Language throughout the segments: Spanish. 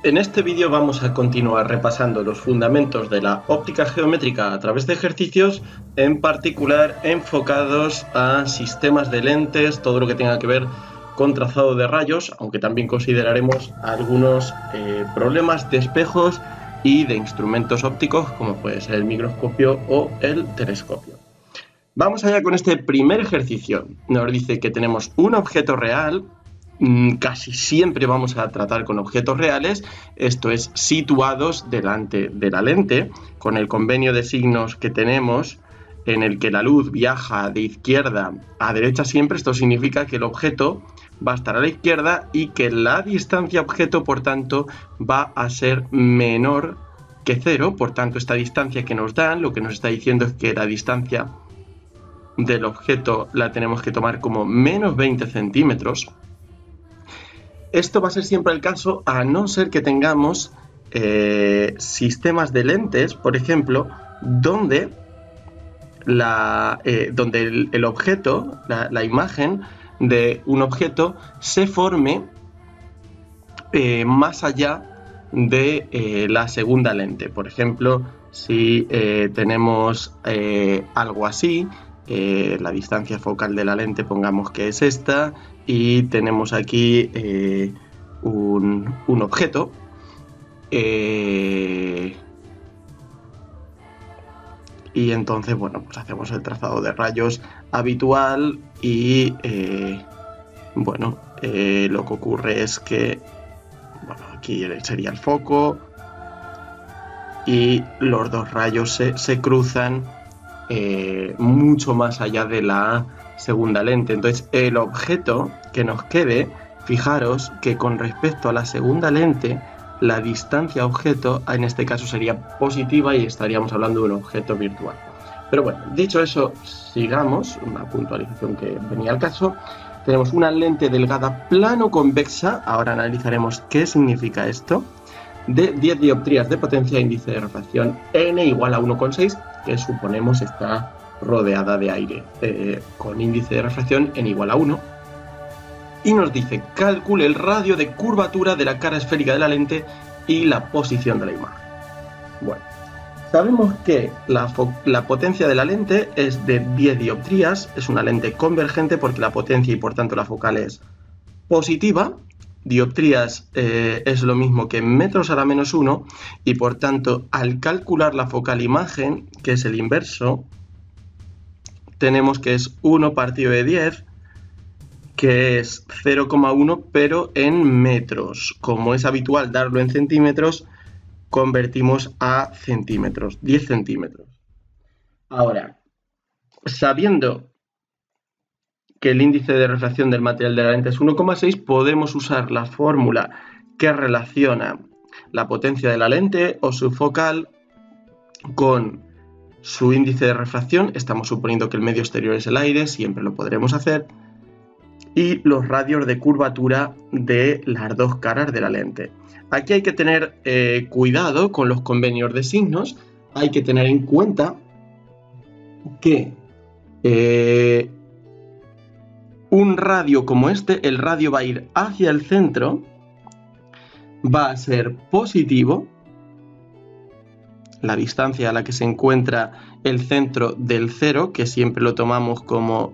En este vídeo vamos a continuar repasando los fundamentos de la óptica geométrica a través de ejercicios, en particular enfocados a sistemas de lentes, todo lo que tenga que ver con trazado de rayos, aunque también consideraremos algunos problemas de espejos y de instrumentos ópticos, como puede ser el microscopio o el telescopio. Vamos allá con este primer ejercicio. Nos dice que tenemos un objeto real. Casi siempre vamos a tratar con objetos reales, esto es, situados delante de la lente, con el convenio de signos que tenemos, en el que la luz viaja de izquierda a derecha siempre. Esto significa que el objeto va a estar a la izquierda y que la distancia objeto, por tanto, va a ser menor que 0. Por tanto, esta distancia que nos dan, lo que nos está diciendo es que la distancia del objeto la tenemos que tomar como menos 20 centímetros. Esto va a ser siempre el caso, a no ser que tengamos sistemas de lentes, por ejemplo, donde el objeto, la imagen de un objeto, se forme más allá de la segunda lente. Por ejemplo, si tenemos algo así, la distancia focal de la lente, pongamos que es esta, y tenemos aquí un objeto, y entonces, bueno, pues hacemos el trazado de rayos habitual y lo que ocurre es que, bueno, aquí sería el foco y los dos rayos se cruzan mucho más allá de la segunda lente. Entonces, el objeto que nos quede, fijaros que con respecto a la segunda lente, la distancia objeto en este caso sería positiva y estaríamos hablando de un objeto virtual. Pero bueno, dicho eso, sigamos, una puntualización que venía al caso. Tenemos una lente delgada plano convexa, ahora analizaremos qué significa esto, de 10 dioptrías de potencia, índice de refracción n igual a 1,6, que suponemos está rodeada de aire, con índice de refracción n igual a 1, y nos dice: calcule el radio de curvatura de la cara esférica de la lente y la posición de la imagen. Bueno, sabemos que la potencia de la lente es de 10 dioptrías, es una lente convergente porque la potencia y por tanto la focal es positiva. Dioptrías es lo mismo que metros a la menos 1, y por tanto, al calcular la focal imagen, que es el inverso, tenemos que es 1 partido de 10, que es 0,1, pero en metros. Como es habitual darlo en centímetros, convertimos a centímetros, 10 centímetros. Ahora, sabiendo que el índice de refracción del material de la lente es 1,6, podemos usar la fórmula que relaciona la potencia de la lente o su focal con su índice de refracción. Estamos suponiendo que el medio exterior es el aire, siempre lo podremos hacer, y los radios de curvatura de las dos caras de la lente. Aquí hay que tener cuidado con los convenios de signos. Hay que tener en cuenta que un radio como este, el radio va a ir hacia el centro, va a ser positivo, la distancia a la que se encuentra el centro del cero, que siempre lo tomamos como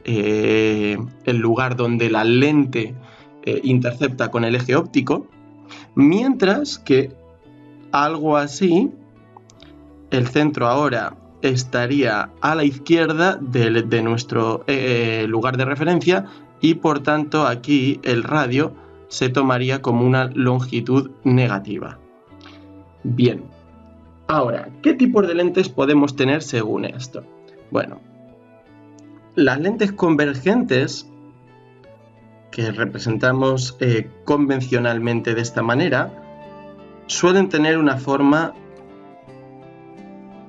el lugar donde la lente intercepta con el eje óptico, mientras que algo así, el centro ahora estaría a la izquierda de nuestro lugar de referencia, y por tanto aquí el radio se tomaría como una longitud negativa. Bien, ahora, ¿qué tipos de lentes podemos tener según esto? Bueno, las lentes convergentes, que representamos convencionalmente de esta manera, suelen tener una forma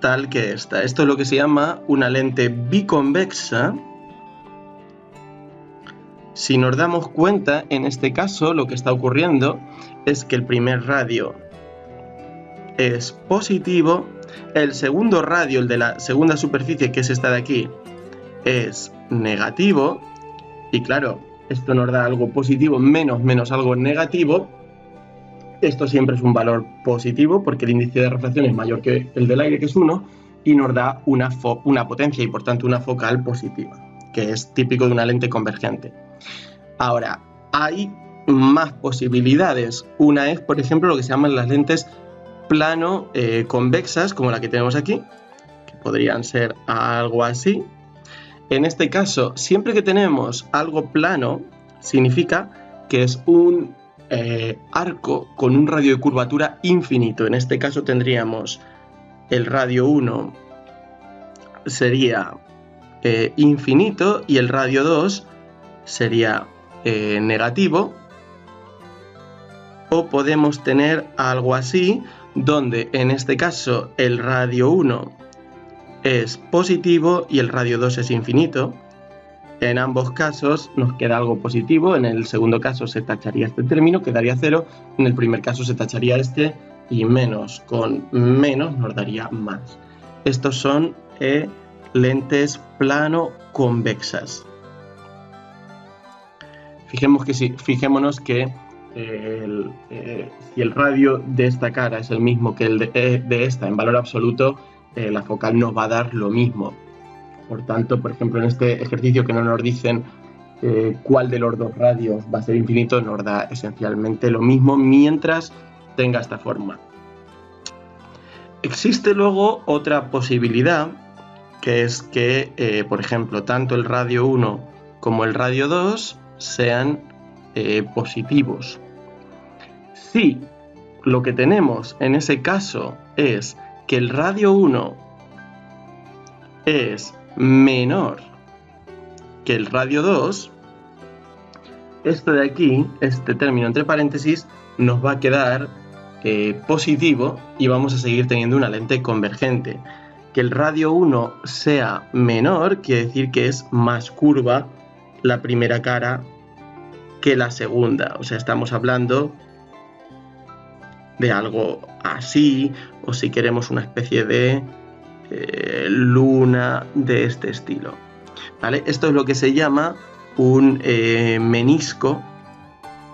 tal que esta. Esto es lo que se llama una lente biconvexa. Si nos damos cuenta, en este caso lo que está ocurriendo es que el primer radio es positivo, el segundo radio, el de la segunda superficie, que es esta de aquí, es negativo, y claro, esto nos da algo positivo menos algo negativo, Esto siempre es un valor positivo porque el índice de refracción es mayor que el del aire, que es 1, y nos da una potencia y por tanto una focal positiva, que es típico de una lente convergente. Ahora, hay más posibilidades. Una es, por ejemplo, lo que se llaman las lentes plano convexas, como la que tenemos aquí, que podrían ser algo así. En este caso, siempre que tenemos algo plano, significa que es un arco con un radio de curvatura infinito. En este caso tendríamos el radio 1 sería infinito y el radio 2 sería negativo, o podemos tener algo así, donde en este caso el radio 1 es positivo y el radio 2 es infinito. En ambos casos nos queda algo positivo, en el segundo caso se tacharía este término, quedaría 0, en el primer caso se tacharía este y menos con menos nos daría más. Estos son lentes plano convexas. Fijémonos que si el radio de esta cara es el mismo que el de esta en valor absoluto, la focal nos va a dar lo mismo. Por tanto, por ejemplo, en este ejercicio que no nos dicen cuál de los dos radios va a ser infinito, nos da esencialmente lo mismo mientras tenga esta forma. Existe luego otra posibilidad, que es que, por ejemplo, tanto el radio 1 como el radio 2 sean positivos. Si lo que tenemos en ese caso es que el radio 1 es menor que el radio 2, esto de aquí, este término entre paréntesis, nos va a quedar positivo y vamos a seguir teniendo una lente convergente. Que el radio 1 sea menor quiere decir que es más curva la primera cara que la segunda, o sea, estamos hablando de algo así, o si queremos una especie de luna de este estilo, ¿vale? Esto es lo que se llama un menisco,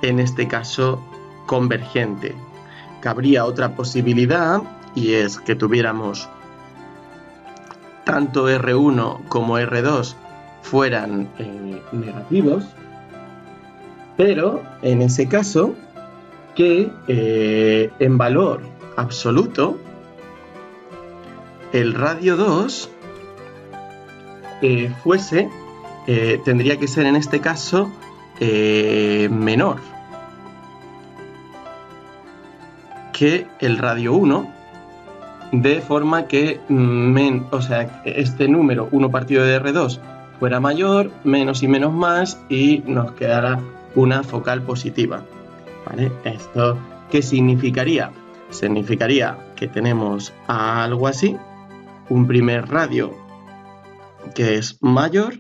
en este caso convergente. Cabría otra posibilidad y es que tuviéramos tanto R1 como R2 fueran negativos, pero en ese caso que en valor absoluto el radio 2 tendría que ser en este caso menor que el radio 1, de forma que este número 1 partido de R2 fuera mayor, menos y menos más, y nos quedara una focal positiva, ¿vale? ¿Esto qué significaría? Significaría que tenemos algo así, un primer radio que es mayor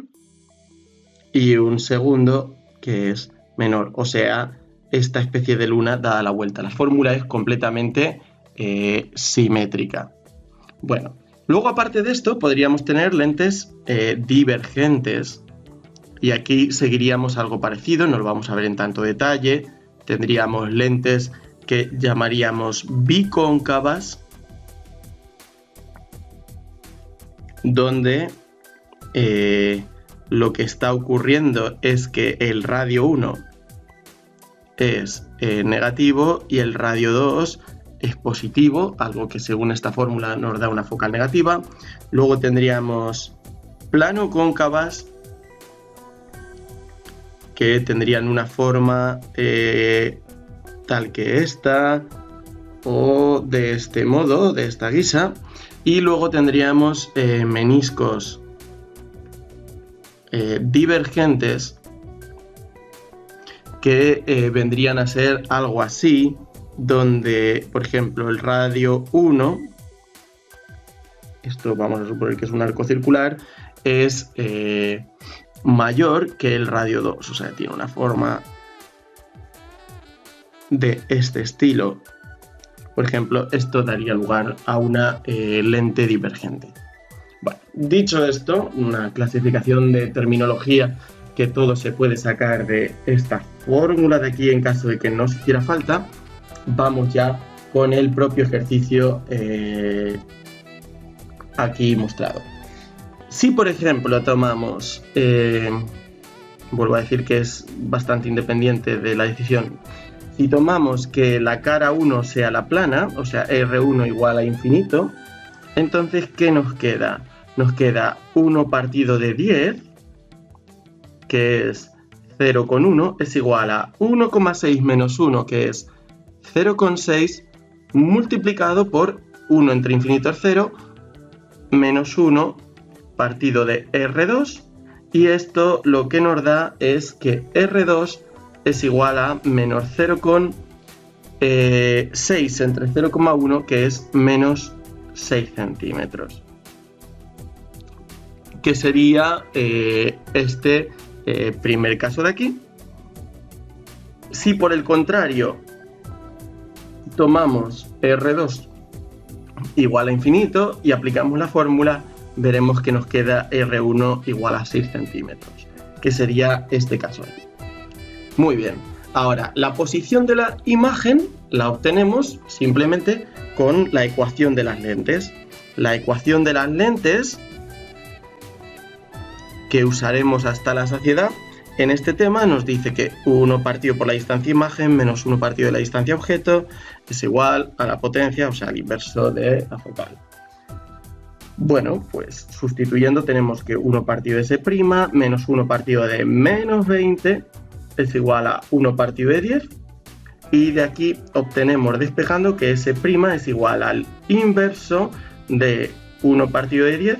y un segundo que es menor, o sea, esta especie de luna dada la vuelta. La fórmula es completamente simétrica. Bueno, luego aparte de esto podríamos tener lentes divergentes, y aquí seguiríamos algo parecido, no lo vamos a ver en tanto detalle. Tendríamos lentes que llamaríamos bicóncavas, donde lo que está ocurriendo es que el radio 1 es negativo y el radio 2 es positivo, algo que según esta fórmula nos da una focal negativa. Luego tendríamos plano cóncavas, que tendrían una forma tal que esta, o de este modo, de esta guisa. Y luego tendríamos meniscos divergentes, que vendrían a ser algo así, donde, por ejemplo, el radio 1, esto vamos a suponer que es un arco circular, es mayor que el radio 2, o sea, tiene una forma de este estilo. Por ejemplo, esto daría lugar a una lente divergente. Bueno, dicho esto, una clasificación de terminología que todo se puede sacar de esta fórmula de aquí en caso de que no se hiciera falta. vamos ya con el propio ejercicio aquí mostrado. Si por ejemplo tomamos, vuelvo a decir que es bastante independiente de la decisión, si tomamos que la cara 1 sea la plana, o sea R1 igual a infinito, entonces ¿qué nos queda? Nos queda 1 partido de 10, que es 0,1, es igual a 1,6 menos 1, que es 0,6, multiplicado por 1 entre infinito es 0, menos 1 partido de R2, y esto lo que nos da es que R2 es igual a menos 0,6 entre 0,1, que es menos 6 centímetros. Que sería este primer caso de aquí. Si por el contrario tomamos R2 igual a infinito y aplicamos la fórmula, veremos que nos queda R1 igual a 6 centímetros, que sería este caso aquí. Muy bien, ahora la posición de la imagen la obtenemos simplemente con la ecuación de las lentes. La ecuación de las lentes, que usaremos hasta la saciedad en este tema, nos dice que 1 partido por la distancia imagen menos 1 partido de la distancia objeto es igual a la potencia, o sea, al inverso de la focal. Bueno, pues sustituyendo tenemos que 1 partido de S' menos 1 partido de menos 20 es igual a 1 partido de 10, y de aquí obtenemos, despejando, que S' es igual al inverso de 1 partido de 10,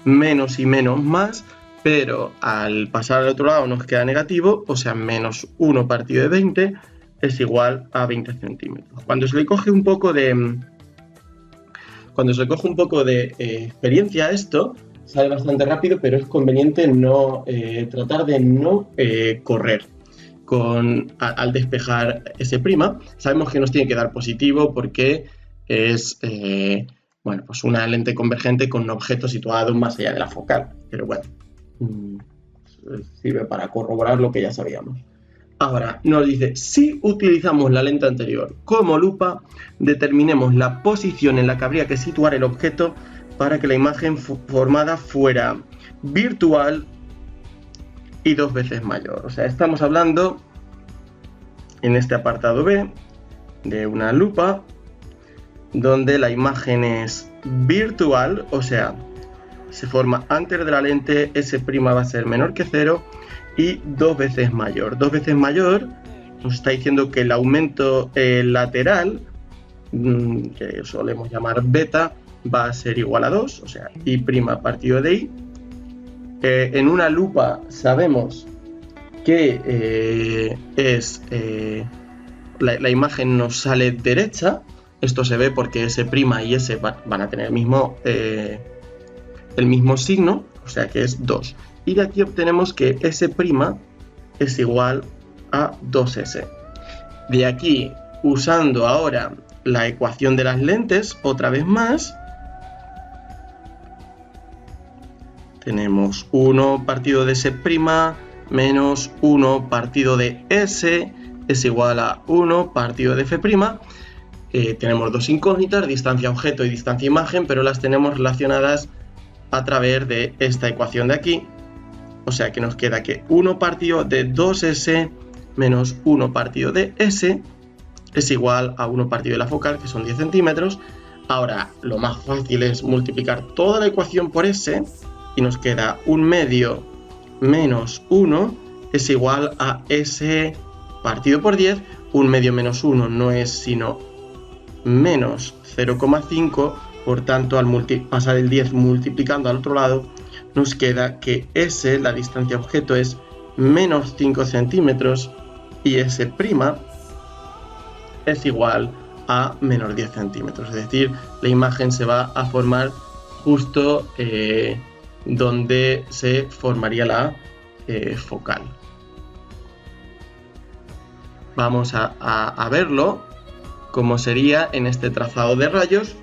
menos y menos más, pero al pasar al otro lado nos queda negativo, o sea, menos 1 partido de 20 es igual a 20 centímetros. Cuando se le coge un poco de experiencia a esto, sale bastante rápido, pero es conveniente no tratar de no correr al despejar S'. Sabemos que nos tiene que dar positivo porque es bueno, pues una lente convergente con un objeto situado más allá de la focal, pero bueno, sirve para corroborar lo que ya sabíamos. Ahora nos dice, si utilizamos la lente anterior como lupa, determinemos la posición en la que habría que situar el objeto para que la imagen formada fuera virtual y 2 veces mayor. O sea, estamos hablando en este apartado B de una lupa donde la imagen es virtual, o sea, se forma antes de la lente, S' va a ser menor que 0 y 2 veces mayor. 2 veces mayor nos está diciendo que el aumento lateral, que solemos llamar beta, va a ser igual a 2, o sea, I' partido de I. En una lupa sabemos que la imagen nos sale derecha. Esto se ve porque S' y S van a tener el mismo signo, o sea que es 2. Y de aquí obtenemos que S' es igual a 2S. De aquí, usando ahora la ecuación de las lentes, otra vez más, tenemos 1 partido de S' menos 1 partido de S es igual a 1 partido de F'. Tenemos dos incógnitas, distancia objeto y distancia imagen, pero las tenemos relacionadas a través de esta ecuación de aquí. O sea que nos queda que 1 partido de 2S menos 1 partido de S es igual a 1 partido de la focal, que son 10 centímetros. Ahora, lo más fácil es multiplicar toda la ecuación por S y nos queda 1 medio menos 1 es igual a S partido por 10. 1 medio menos 1 no es sino menos 0,5, por tanto al pasar el 10 multiplicando al otro lado nos queda que S, la distancia objeto, es menos 5 centímetros y S' es igual a menos 10 centímetros, es decir, la imagen se va a formar justo donde se formaría la focal. Vamos a verlo como sería en este trazado de rayos.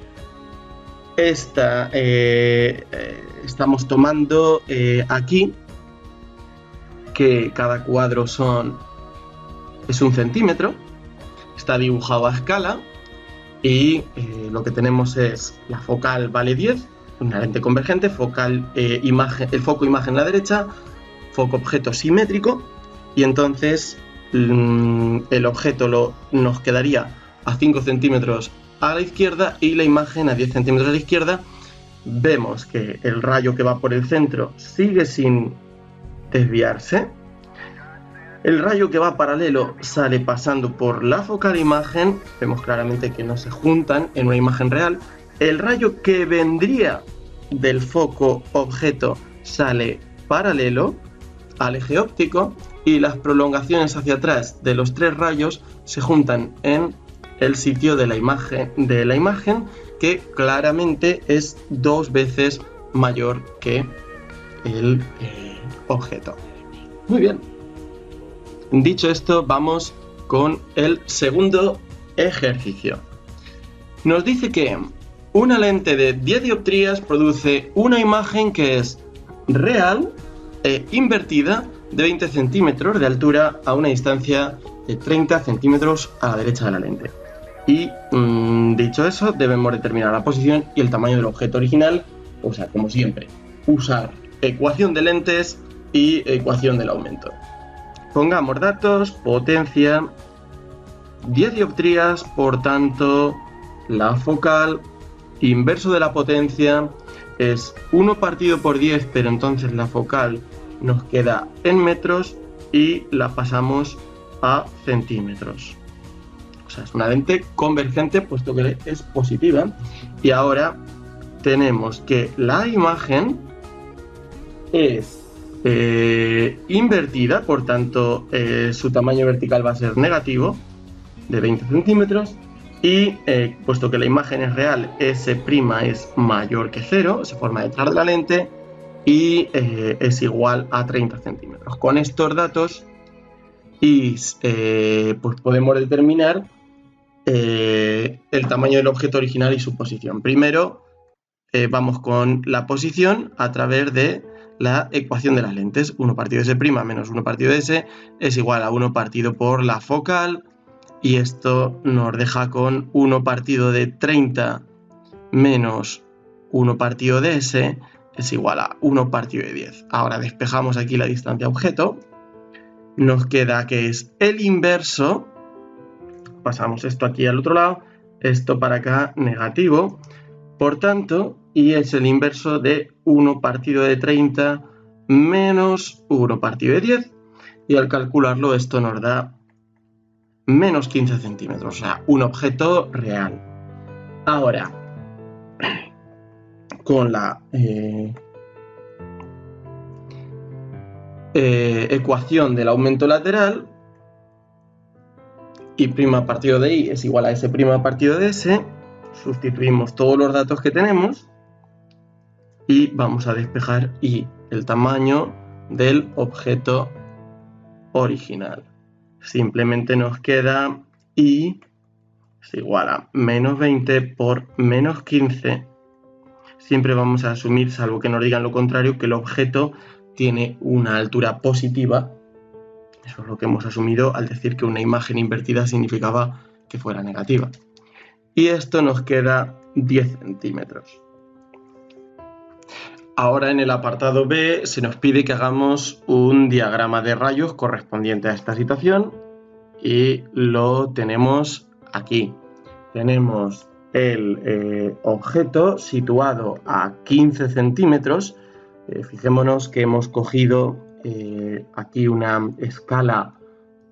Estamos tomando aquí que cada cuadro es 1 centímetro está dibujado a escala y lo que tenemos es la focal vale 10, una lente convergente, focal el foco imagen a la derecha, foco objeto simétrico, y entonces el objeto nos quedaría a 5 centímetros a la izquierda y la imagen a 10 centímetros a la izquierda. Vemos que el rayo que va por el centro sigue sin desviarse. El rayo que va paralelo sale pasando por la focal imagen. Vemos claramente que no se juntan en una imagen real. El rayo que vendría del foco objeto sale paralelo al eje óptico y las prolongaciones hacia atrás de los tres rayos se juntan en el sitio de la imagen, que claramente es 2 veces mayor que el objeto. Muy bien. Dicho esto, vamos con el segundo ejercicio. Nos dice que una lente de 10 dioptrías produce una imagen que es real e invertida de 20 centímetros de altura a una distancia de 30 centímetros a la derecha de la lente. Y dicho eso, debemos determinar la posición y el tamaño del objeto original, o sea, como siempre, usar ecuación de lentes y ecuación del aumento. Pongamos datos, potencia, 10 dioptrías, por tanto, la focal, inverso de la potencia, es 1 partido por 10, pero entonces la focal nos queda en metros y la pasamos a centímetros. O sea, es una lente convergente puesto que es positiva. Y ahora tenemos que la imagen es invertida, por tanto su tamaño vertical va a ser negativo de 20 centímetros y puesto que la imagen es real, S' es mayor que 0, se forma detrás de la lente y es igual a 30 centímetros. Con estos datos pues podemos determinar el tamaño del objeto original y su posición. Primero vamos con la posición a través de la ecuación de las lentes. 1 partido S' menos 1 partido de S es igual a 1 partido por la focal, y esto nos deja con 1 partido de 30 menos 1 partido de S es igual a 1 partido de 10. Ahora despejamos aquí la distancia objeto. Nos queda que es el inverso. Pasamos esto aquí al otro lado, esto para acá negativo, por tanto, y es el inverso de 1 partido de 30 menos 1 partido de 10, y al calcularlo esto nos da menos 15 centímetros, o sea, un objeto real. Ahora, con la ecuación del aumento lateral, y' partido de i es igual a S' partido de S, sustituimos todos los datos que tenemos y vamos a despejar y el tamaño del objeto original. Simplemente nos queda i es igual a menos 20 por menos 15. Siempre vamos a asumir, salvo que nos digan lo contrario, que el objeto tiene una altura positiva. Eso es lo que hemos asumido al decir que una imagen invertida significaba que fuera negativa. Y esto nos queda 10 centímetros. Ahora en el apartado B se nos pide que hagamos un diagrama de rayos correspondiente a esta situación y lo tenemos aquí. Tenemos el objeto situado a 15 centímetros. Fijémonos que hemos cogido aquí una escala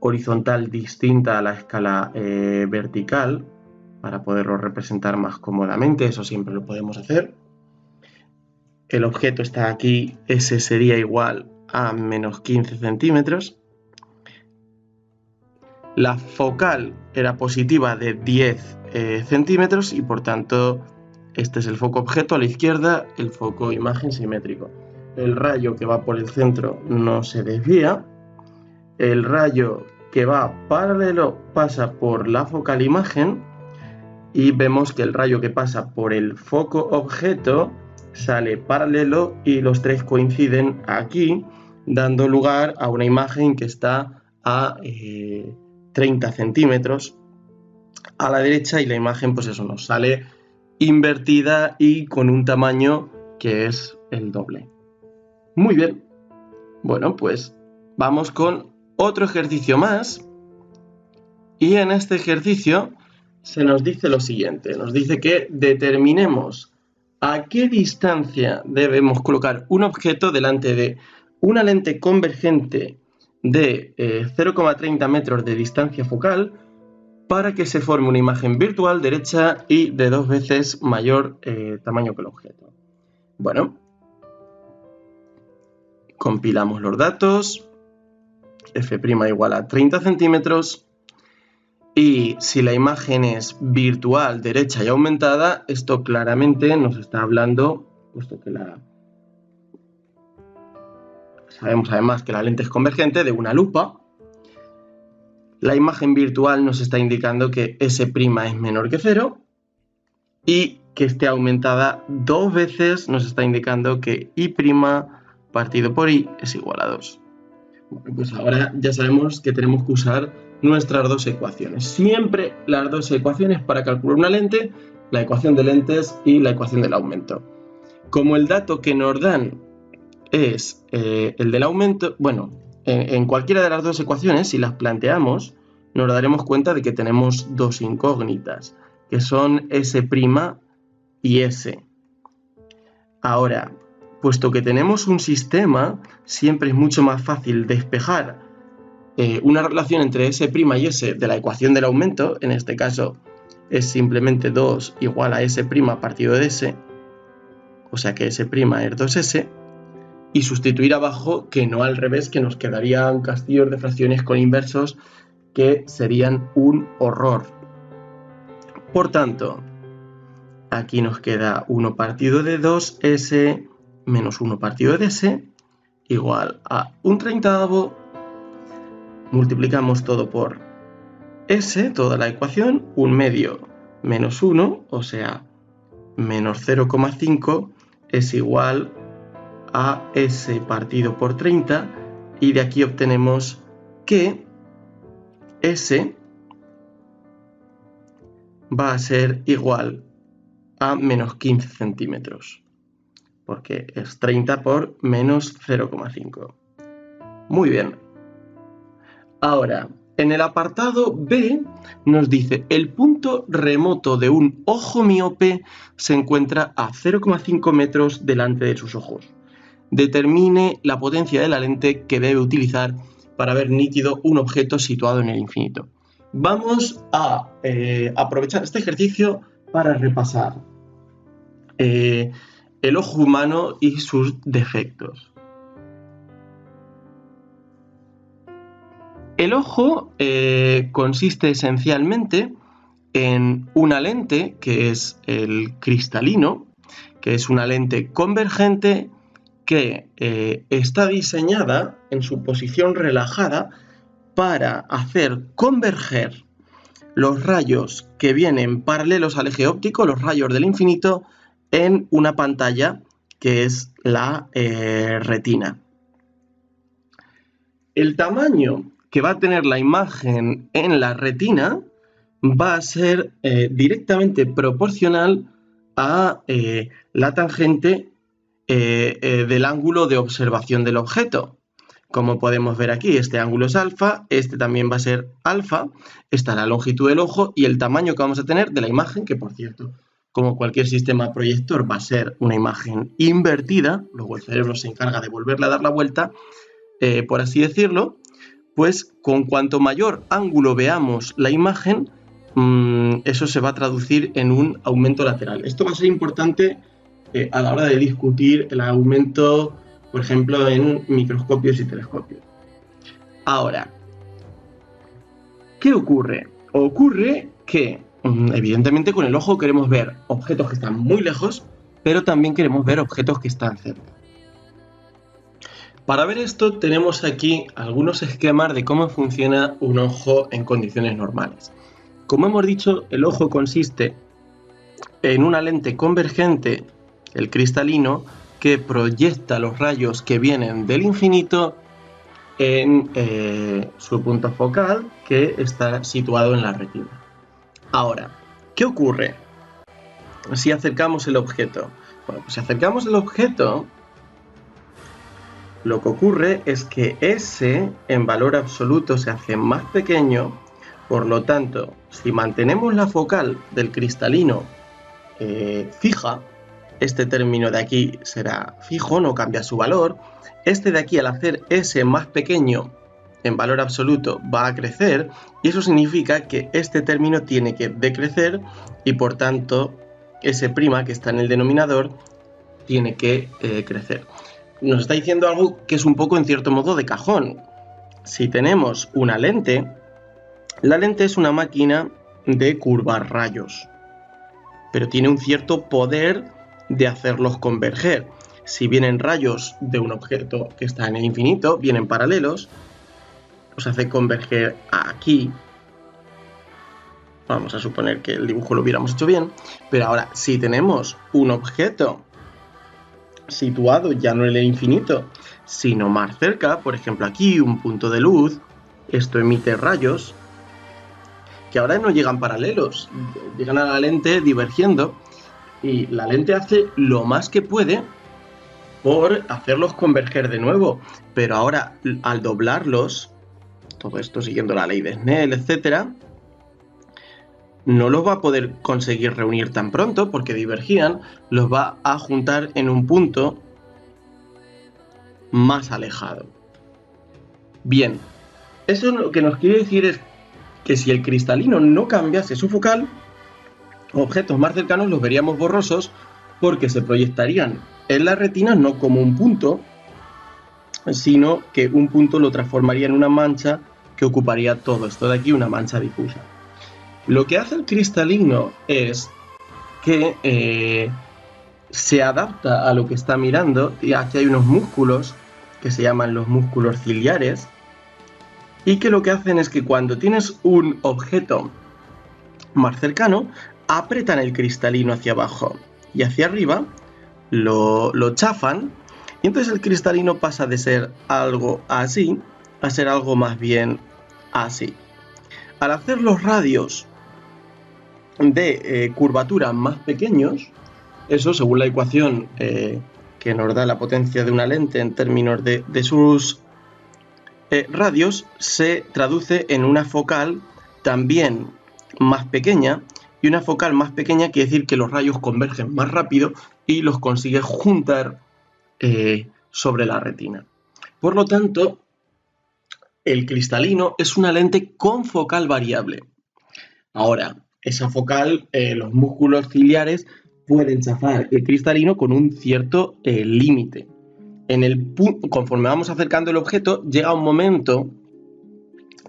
horizontal distinta a la escala vertical para poderlo representar más cómodamente. Eso siempre lo podemos hacer. El objeto está aquí, ese sería igual a menos 15 centímetros. La focal era positiva de 10 centímetros y por tanto este es el foco objeto a la izquierda, el foco imagen simétrico. El rayo que va por el centro no se desvía. El rayo que va paralelo pasa por la focal imagen y vemos que el rayo que pasa por el foco objeto sale paralelo y los tres coinciden aquí, dando lugar a una imagen que está a 30 centímetros a la derecha y la imagen, pues eso, nos sale invertida y con un tamaño que es el doble. Muy bien. Bueno, pues vamos con otro ejercicio más. Y en este ejercicio se nos dice lo siguiente. Nos dice que determinemos a qué distancia debemos colocar un objeto delante de una lente convergente de 0,30 metros de distancia focal para que se forme una imagen virtual derecha y de 2 veces mayor tamaño que el objeto. Bueno, compilamos los datos, f' igual a 30 centímetros, y si la imagen es virtual, derecha y aumentada, esto claramente nos está hablando, puesto que sabemos además que la lente es convergente, de una lupa. La imagen virtual nos está indicando que S' es menor que 0 y que esté aumentada 2 veces nos está indicando que I' partido por I es igual a 2. Bueno, pues ahora ya sabemos que tenemos que usar nuestras dos ecuaciones. Siempre las dos ecuaciones para calcular una lente, la ecuación de lentes y la ecuación del aumento. Como el dato que nos dan es el del aumento, bueno, en cualquiera de las dos ecuaciones, si las planteamos, nos daremos cuenta de que tenemos dos incógnitas, que son S' y S. Ahora, puesto que tenemos un sistema, siempre es mucho más fácil despejar una relación entre S' y S de la ecuación del aumento. En este caso es simplemente 2 igual a S' partido de S, o sea que S' es 2S, y sustituir abajo, que no al revés, que nos quedarían castillos de fracciones con inversos que serían un horror. Por tanto, aquí nos queda 1 partido de 2S menos 1 partido de S igual a 1/30. Multiplicamos todo por S, toda la ecuación, 1/2 menos 1, o sea, menos 0,5 es igual a S partido por 30, y de aquí obtenemos que S va a ser igual a menos 15 centímetros, porque es 30 por menos 0,5. Muy bien. Ahora, en el apartado B nos dice: el punto remoto de un ojo miope se encuentra a 0,5 metros delante de sus ojos. Determine la potencia de la lente que debe utilizar para ver nítido un objeto situado en el infinito. Vamos a aprovechar este ejercicio para repasar el ojo humano y sus defectos. El ojo consiste esencialmente en una lente que es el cristalino, que es una lente convergente que está diseñada en su posición relajada para hacer converger los rayos que vienen paralelos al eje óptico, los rayos del infinito, en una pantalla que es la retina. El tamaño que va a tener la imagen en la retina va a ser directamente proporcional a la tangente del ángulo de observación del objeto. Como podemos ver aquí, este ángulo es alfa, este también va a ser alfa, esta es la longitud del ojo y el tamaño que vamos a tener de la imagen, que por cierto, como cualquier sistema proyector, va a ser una imagen invertida, luego el cerebro se encarga de volverle a dar la vuelta, por así decirlo. Pues con cuanto mayor ángulo veamos la imagen, eso se va a traducir en un aumento lateral. Esto va a ser importante a la hora de discutir el aumento, por ejemplo, en microscopios y telescopios. Ahora, ¿qué ocurre? Ocurre que, evidentemente, con el ojo queremos ver objetos que están muy lejos, pero también queremos ver objetos que están cerca. Para ver esto tenemos aquí algunos esquemas de cómo funciona un ojo en condiciones normales. Como hemos dicho, el ojo consiste en una lente convergente, el cristalino, que proyecta los rayos que vienen del infinito en su punto focal, que está situado en la retina. Ahora, ¿qué ocurre si acercamos el objeto? Bueno, pues si acercamos el objeto, lo que ocurre es que S en valor absoluto se hace más pequeño, por lo tanto, si mantenemos la focal del cristalino fija, este término de aquí será fijo, no cambia su valor. Este de aquí, al hacer S más pequeño en valor absoluto, va a crecer, y eso significa que este término tiene que decrecer y por tanto S' que está en el denominador tiene que crecer. Nos está diciendo algo que es un poco en cierto modo de cajón. Si tenemos una lente, la lente es una máquina de curvar rayos, pero tiene un cierto poder de hacerlos converger. Si vienen rayos de un objeto que está en el infinito, vienen paralelos, los hace converger aquí. Vamos a suponer que el dibujo lo hubiéramos hecho bien, pero ahora si tenemos un objeto situado ya no en el infinito, sino más cerca, por ejemplo aquí un punto de luz, esto emite rayos que ahora no llegan paralelos, llegan a la lente divergiendo, y la lente hace lo más que puede por hacerlos converger de nuevo, pero ahora al doblarlos, todo esto siguiendo la ley de Snell, etc., no los va a poder conseguir reunir tan pronto porque divergían, los va a juntar en un punto más alejado. Bien, eso lo que nos quiere decir es que si el cristalino no cambiase su focal, objetos más cercanos los veríamos borrosos porque se proyectarían en la retina no como un punto, sino que un punto lo transformaría en una mancha que ocuparía todo esto de aquí, una mancha difusa. Lo que hace el cristalino es que se adapta a lo que está mirando, y aquí hay unos músculos que se llaman los músculos ciliares, y que lo que hacen es que cuando tienes un objeto más cercano, apretan el cristalino hacia abajo y hacia arriba, lo chafan, y entonces el cristalino pasa de ser algo así a ser algo más bien así. Al hacer los radios de curvatura más pequeños, eso según la ecuación que nos da la potencia de una lente en términos de sus radios, se traduce en una focal también más pequeña, y una focal más pequeña quiere decir que los rayos convergen más rápido y los consigue juntar sobre la retina. Por lo tanto, el cristalino es una lente con focal variable. Ahora, esa focal, los músculos ciliares pueden chafar el cristalino con un cierto límite. Conforme vamos acercando el objeto, llega un momento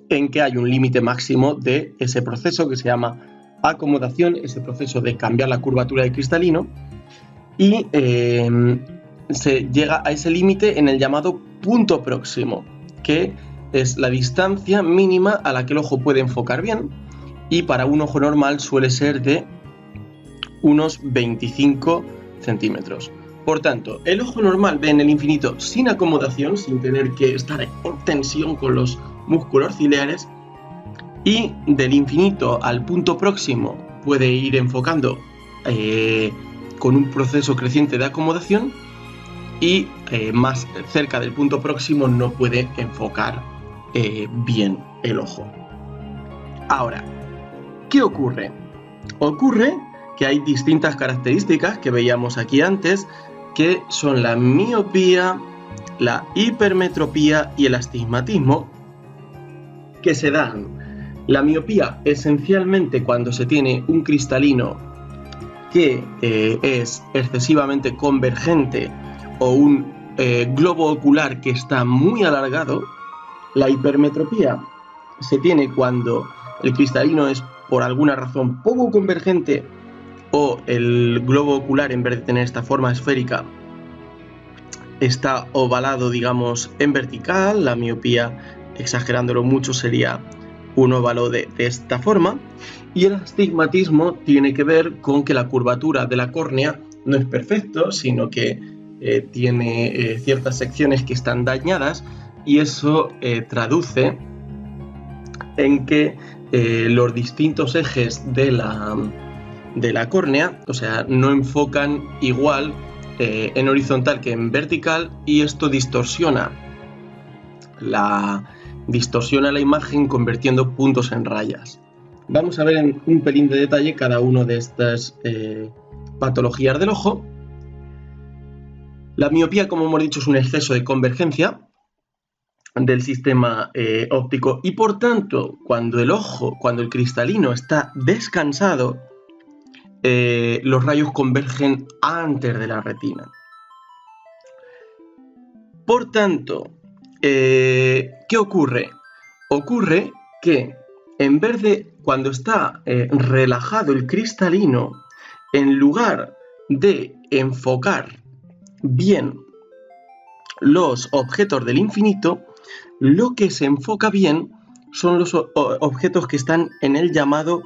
en que hay un límite máximo de ese proceso que se llama acomodación, ese proceso de cambiar la curvatura del cristalino, y se llega a ese límite en el llamado punto próximo, que es la distancia mínima a la que el ojo puede enfocar bien, y para un ojo normal suele ser de unos 25 centímetros. Por tanto, el ojo normal ve en el infinito sin acomodación, sin tener que estar en tensión con los músculos ciliares, y del infinito al punto próximo puede ir enfocando con un proceso creciente de acomodación, y más cerca del punto próximo no puede enfocar bien el ojo. Ahora, ¿qué ocurre? Ocurre que hay distintas características que veíamos aquí antes, que son la miopía, la hipermetropía y el astigmatismo, que se dan. La miopía esencialmente cuando se tiene un cristalino que es excesivamente convergente, o un globo ocular que está muy alargado. La hipermetropía se tiene cuando el cristalino es por alguna razón poco convergente, o el globo ocular, en vez de tener esta forma esférica, está ovalado, digamos, en vertical. La miopía, exagerándolo mucho, sería un óvalo de esta forma. Y el astigmatismo tiene que ver con que la curvatura de la córnea no es perfecto, sino que tiene ciertas secciones que están dañadas, y eso traduce en que los distintos ejes de la córnea, o sea, no enfocan igual en horizontal que en vertical, y esto distorsiona la imagen convirtiendo puntos en rayas. Vamos a ver en un pelín de detalle cada una de estas patologías del ojo. La miopía, como hemos dicho, es un exceso de convergencia del sistema óptico, y por tanto, cuando el cristalino está descansado, los rayos convergen antes de la retina. Por tanto, ¿qué ocurre? Ocurre que en vez de cuando está relajado el cristalino, en lugar de enfocar bien los objetos del infinito, lo que se enfoca bien son los objetos que están en el llamado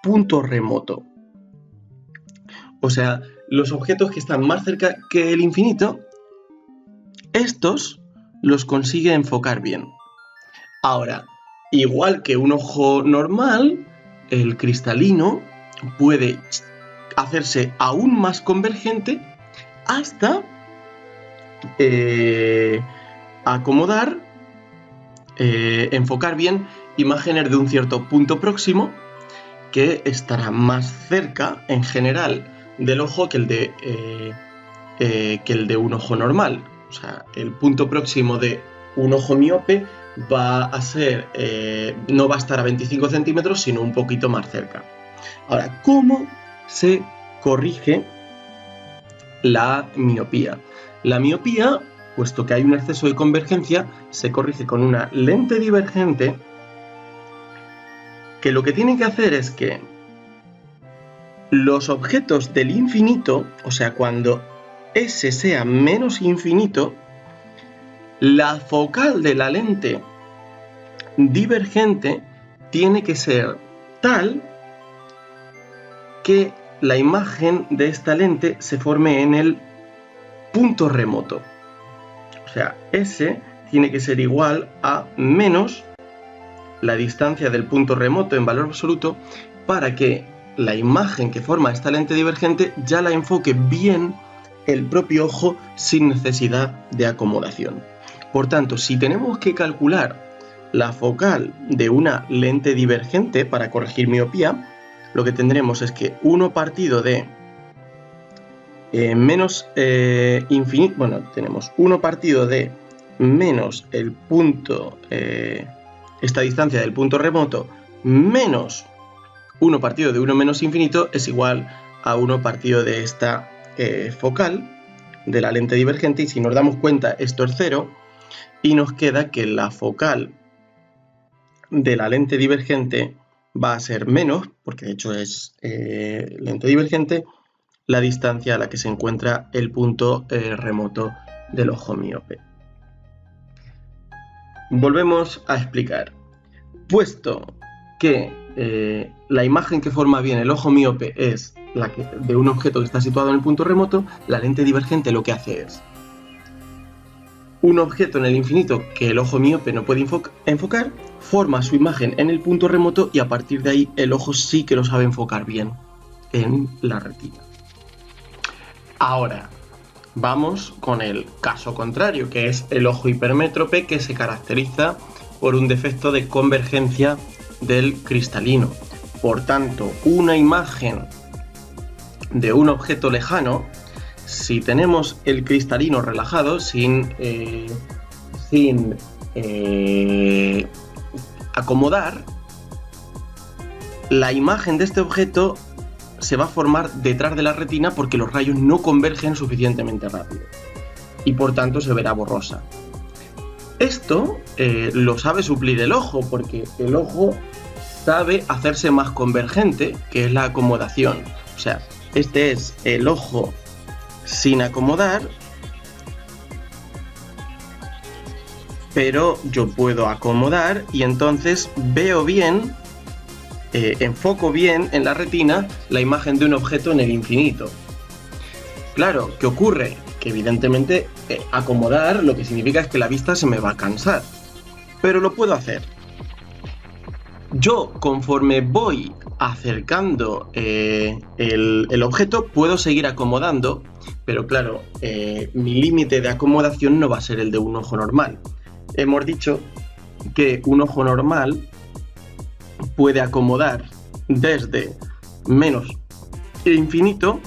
punto remoto. O sea, los objetos que están más cerca que el infinito, estos los consigue enfocar bien. Ahora, igual que un ojo normal, el cristalino puede hacerse aún más convergente hasta acomodar, enfocar bien imágenes de un cierto punto próximo que estará más cerca en general del ojo que el de un ojo normal. O sea, el punto próximo de un ojo miope va a ser, no va a estar a 25 centímetros, sino un poquito más cerca. Ahora, ¿cómo se corrige la miopía? La miopía, puesto que hay un exceso de convergencia, se corrige con una lente divergente, que lo que tiene que hacer es que los objetos del infinito, o sea, cuando S sea menos infinito, la focal de la lente divergente tiene que ser tal que la imagen de esta lente se forme en el punto remoto. O sea, S tiene que ser igual a menos la distancia del punto remoto en valor absoluto, para que la imagen que forma esta lente divergente ya la enfoque bien el propio ojo sin necesidad de acomodación. Por tanto, si tenemos que calcular la focal de una lente divergente para corregir miopía, lo que tendremos es que 1 partido de menos infinito, bueno, tenemos 1 partido de menos el punto, esta distancia del punto remoto, menos 1 partido de 1 menos infinito es igual a 1 partido de esta focal de la lente divergente, y si nos damos cuenta esto es 0, y nos queda que la focal de la lente divergente va a ser menos, porque de hecho es lente divergente, la distancia a la que se encuentra el punto remoto del ojo miope. Volvemos a explicar. Puesto que la imagen que forma bien el ojo miope es la de un objeto que está situado en el punto remoto, la lente divergente lo que hace es un objeto en el infinito que el ojo miope no puede enfocar, forma su imagen en el punto remoto, y a partir de ahí el ojo sí que lo sabe enfocar bien en la retina. Ahora vamos con el caso contrario, que es el ojo hipermétrope, que se caracteriza por un defecto de convergencia del cristalino. Por tanto, una imagen de un objeto lejano, si tenemos el cristalino relajado, sin acomodar, la imagen de este objeto se va a formar detrás de la retina porque los rayos no convergen suficientemente rápido y por tanto se verá borrosa. Esto lo sabe suplir el ojo, porque el ojo sabe hacerse más convergente, que es la acomodación. O sea, este es el ojo sin acomodar, pero yo puedo acomodar y entonces veo bien, enfoco bien en la retina la imagen de un objeto en el infinito. Claro, ¿qué ocurre? Que evidentemente acomodar lo que significa es que la vista se me va a cansar, pero lo puedo hacer. Yo, conforme voy acercando el objeto, puedo seguir acomodando, pero claro, mi límite de acomodación no va a ser el de un ojo normal. Hemos dicho que un ojo normal puede acomodar desde menos infinito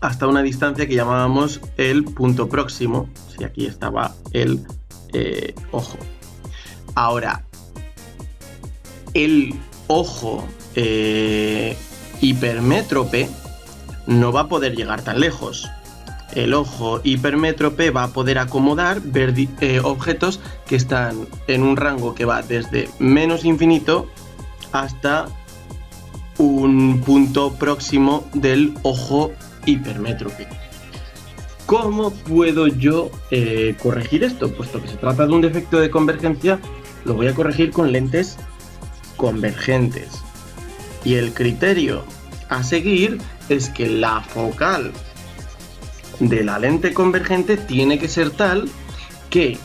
hasta una distancia que llamábamos el punto próximo, si aquí estaba el ojo. Ahora, el ojo hipermétrope no va a poder llegar tan lejos. El ojo hipermétrope va a poder acomodar objetos que están en un rango que va desde menos infinito hasta un punto próximo del ojo hipermétrope. ¿Cómo puedo yo corregir esto? Puesto que se trata de un defecto de convergencia, lo voy a corregir con lentes convergentes. Y el criterio a seguir es que la focal de la lente convergente tiene que ser tal que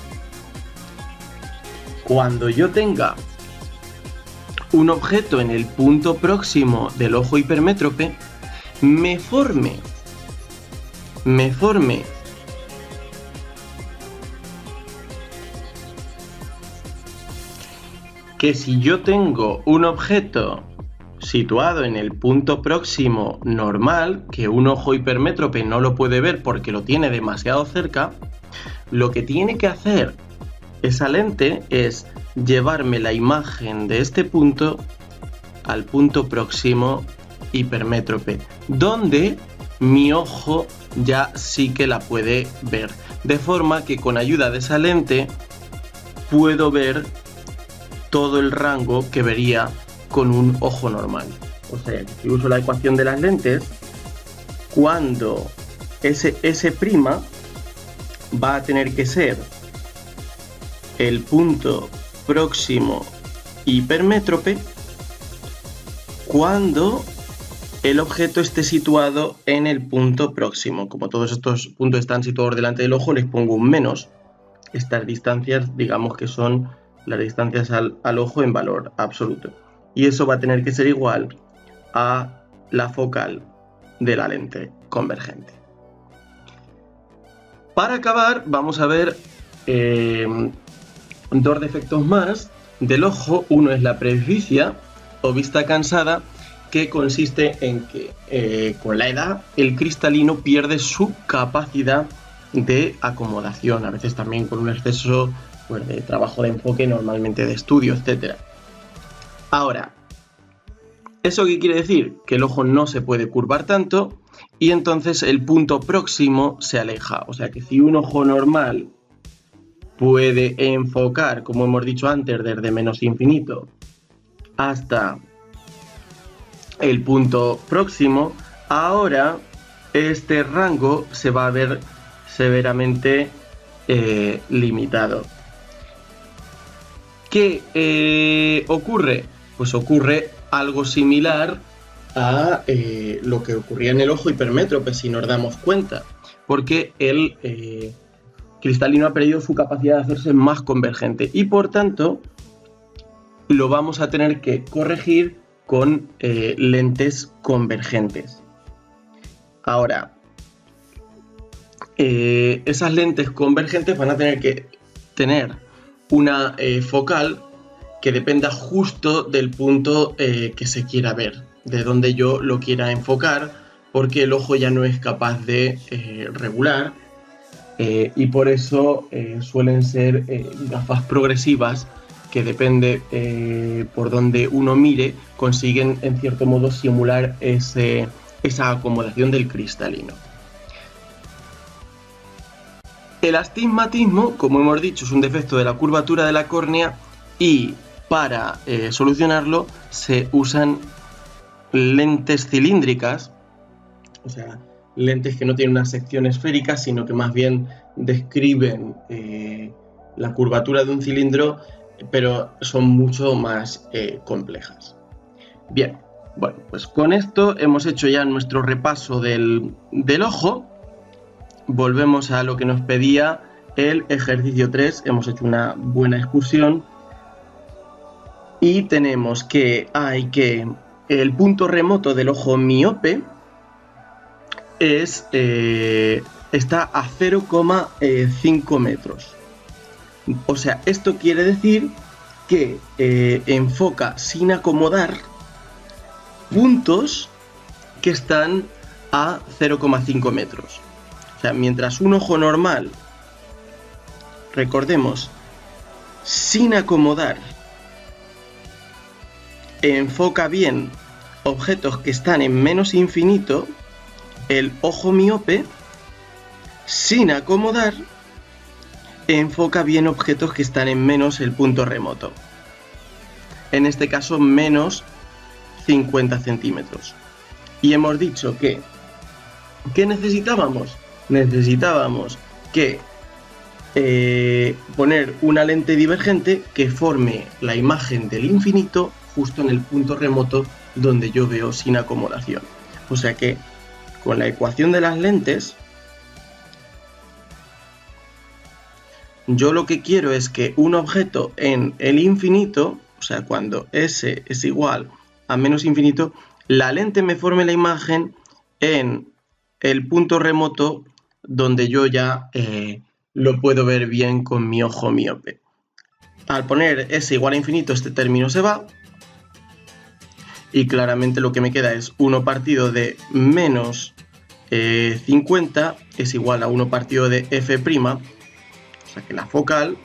cuando yo tenga un objeto en el punto próximo del ojo hipermétrope, me forme que si yo tengo un objeto situado en el punto próximo normal, que un ojo hipermétrope no lo puede ver porque lo tiene demasiado cerca, lo que tiene que hacer esa lente es llevarme la imagen de este punto al punto próximo hipermétrope, donde mi ojo ya sí que la puede ver, de forma que con ayuda de esa lente puedo ver todo el rango que vería con un ojo normal. O sea, si uso la ecuación de las lentes, cuando S' va a tener que ser el punto próximo hipermétrope cuando el objeto esté situado en el punto próximo. Como todos estos puntos están situados delante del ojo, les pongo un menos. Estas distancias, digamos que son las distancias al ojo en valor absoluto. Y eso va a tener que ser igual a la focal de la lente convergente. Para acabar, vamos a ver dos defectos más del ojo. Uno es la presbicia o vista cansada, que consiste en que con la edad el cristalino pierde su capacidad de acomodación, a veces también con un exceso pues, de trabajo de enfoque, normalmente de estudio, etc. Ahora, ¿eso qué quiere decir? Que el ojo no se puede curvar tanto y entonces el punto próximo se aleja. O sea que si un ojo normal puede enfocar, como hemos dicho antes, desde menos infinito hasta el punto próximo, ahora este rango se va a ver severamente limitado. ¿Qué ocurre? Pues ocurre algo similar a lo que ocurría en el ojo hipermétrope, si nos damos cuenta, porque el cristalino ha perdido su capacidad de hacerse más convergente y por tanto lo vamos a tener que corregir con lentes convergentes. Ahora, esas lentes convergentes van a tener que tener una focal que dependa justo del punto que se quiera ver, de donde yo lo quiera enfocar, porque el ojo ya no es capaz de regular y por eso suelen ser gafas progresivas que depende por donde uno mire, consiguen en cierto modo simular esa acomodación del cristalino. El astigmatismo, como hemos dicho, es un defecto de la curvatura de la córnea y para solucionarlo se usan lentes cilíndricas, o sea, lentes que no tienen una sección esférica, sino que más bien describen la curvatura de un cilindro, pero son mucho más complejas. Bien, bueno, pues con esto hemos hecho ya nuestro repaso del ojo. Volvemos a lo que nos pedía el ejercicio 3, hemos hecho una buena excursión Y tenemos que el punto remoto del ojo miope está a 0,5 metros. O sea, esto quiere decir que enfoca sin acomodar puntos que están a 0,5 metros. O sea, mientras un ojo normal, recordemos, sin acomodar, enfoca bien objetos que están en menos infinito, el ojo miope, sin acomodar, enfoca bien objetos que están en menos el punto remoto. En este caso, menos 50 centímetros. Y hemos dicho que ¿qué necesitábamos? Necesitábamos que poner una lente divergente que forme la imagen del infinito justo en el punto remoto donde yo veo sin acomodación. O sea que con la ecuación de las lentes, yo lo que quiero es que un objeto en el infinito, o sea, cuando S es igual a menos infinito, la lente me forme la imagen en el punto remoto donde yo ya lo puedo ver bien con mi ojo miope. Al poner S igual a infinito, este término se va y claramente lo que me queda es 1 partido de menos 50 es igual a 1 partido de F', o sea que la focal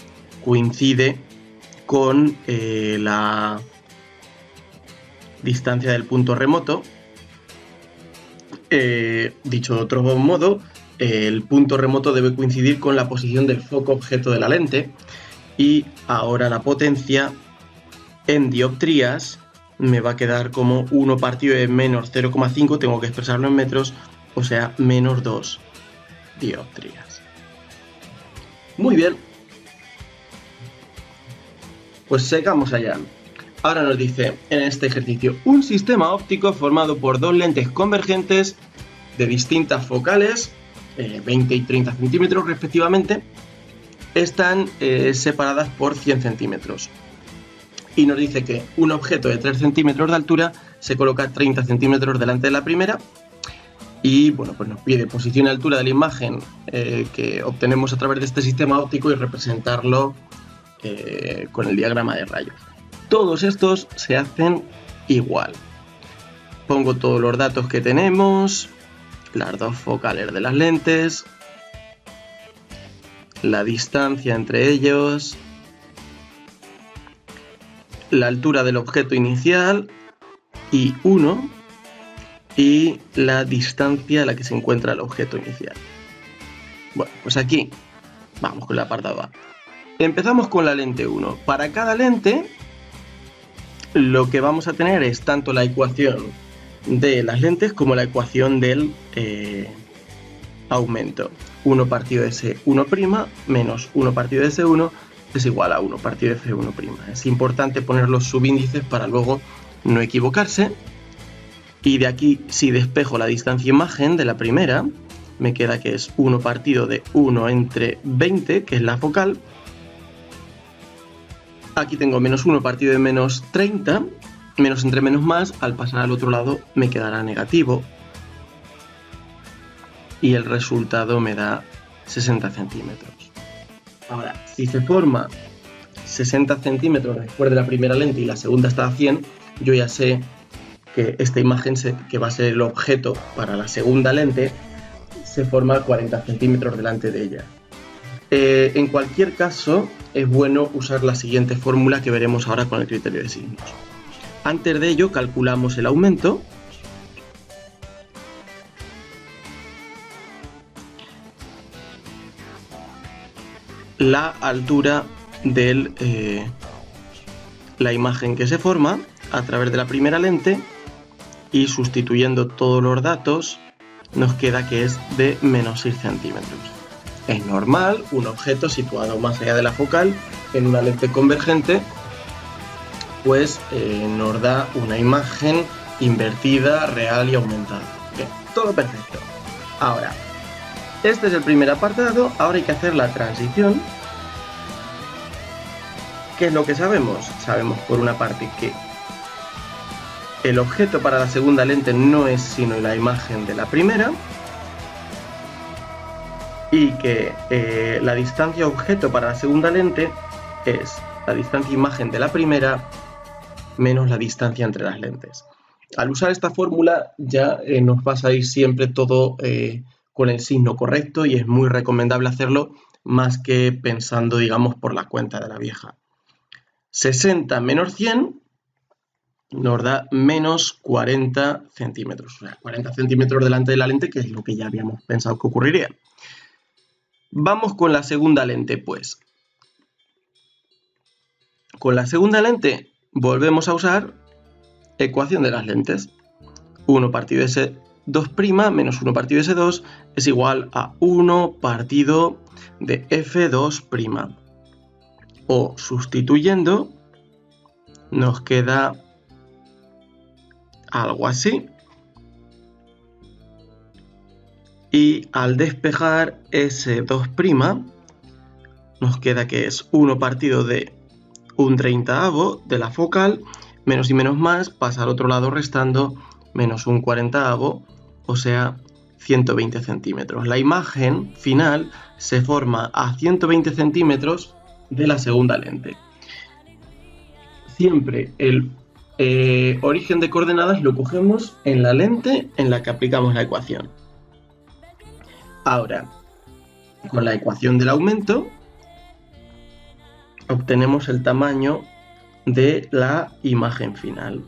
coincide con la distancia del punto remoto. Dicho de otro modo, el punto remoto debe coincidir con la posición del foco objeto de la lente, y ahora la potencia en dioptrías me va a quedar como 1 partido de menos 0,5, tengo que expresarlo en metros, o sea, menos 2 dioptrías. Muy bien, pues sigamos allá. Ahora nos dice en este ejercicio: un sistema óptico formado por dos lentes convergentes de distintas focales, 20 y 30 centímetros respectivamente, están separadas por 100 centímetros. Y nos dice que un objeto de 3 centímetros de altura se coloca 30 centímetros delante de la primera. Y bueno, pues nos pide posición y altura de la imagen que obtenemos a través de este sistema óptico y representarlo con el diagrama de rayos. Todos estos se hacen igual. Pongo todos los datos que tenemos, las dos focales de las lentes, la distancia entre ellos, la altura del objeto inicial, I1, y la distancia a la que se encuentra el objeto inicial. Bueno, pues aquí vamos con el apartado A. Empezamos con la lente 1. Para cada lente, lo que vamos a tener es tanto la ecuación de las lentes como la ecuación del aumento. 1 partido de S1' menos 1 partido de S1 es igual a 1 partido de F1'. Es importante poner los subíndices para luego no equivocarse. Y de aquí, si despejo la distancia imagen de la primera, me queda que es 1 partido de 1 entre 20, que es la focal. Aquí tengo menos 1 partido de menos 30, menos entre menos más, al pasar al otro lado me quedará negativo. Y el resultado me da 60 centímetros. Ahora, si se forma 60 centímetros después de la primera lente y la segunda está a 100, yo ya sé que esta imagen, que va a ser el objeto para la segunda lente, se forma a 40 centímetros delante de ella. En cualquier caso, es bueno usar la siguiente fórmula que veremos ahora con el criterio de signos. Antes de ello, calculamos el aumento. La altura de la imagen que se forma a través de la primera lente, y sustituyendo todos los datos nos queda que es de menos 6 centímetros. Es normal, un objeto situado más allá de la focal en una lente convergente pues nos da una imagen invertida, real y aumentada. Bien, todo perfecto. Ahora, este es el primer apartado. Ahora hay que hacer la transición ¿Qué es lo que sabemos? Sabemos por una parte que el objeto para la segunda lente no es sino la imagen de la primera, y que la distancia objeto para la segunda lente es la distancia imagen de la primera menos la distancia entre las lentes. Al usar esta fórmula ya nos va a salir siempre todo con el signo correcto, y es muy recomendable hacerlo más que pensando, digamos, por la cuenta de la vieja. 60 menos 100 nos da menos 40 centímetros, o sea, 40 centímetros delante de la lente, que es lo que ya habíamos pensado que ocurriría. Vamos con la segunda lente, pues. Con la segunda lente volvemos a usar ecuación de las lentes. 1 partido S2' menos 1 partido S2 es igual a 1 partido de F2'. O sustituyendo nos queda algo así. Y al despejar S2' nos queda que es 1 partido de 1/30 de la focal, menos y menos más, pasa al otro lado restando, menos 1/40, o sea, 120 centímetros. La imagen final se forma a 120 centímetros de la segunda lente. Siempre el origen de coordenadas lo cogemos en la lente en la que aplicamos la ecuación. Ahora, con la ecuación del aumento, obtenemos el tamaño de la imagen final.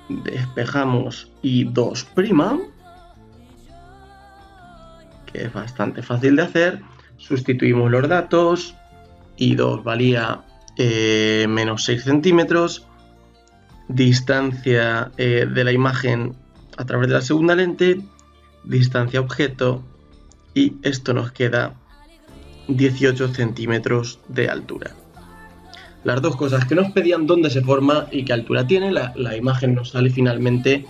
Despejamos I2', que es bastante fácil de hacer. Sustituimos los datos. I2 valía menos 6 centímetros. Distancia de la imagen a través de la segunda lente. Distancia objeto. Y esto nos queda 18 centímetros de altura. Las dos cosas que nos pedían: dónde se forma y qué altura tiene. La imagen nos sale finalmente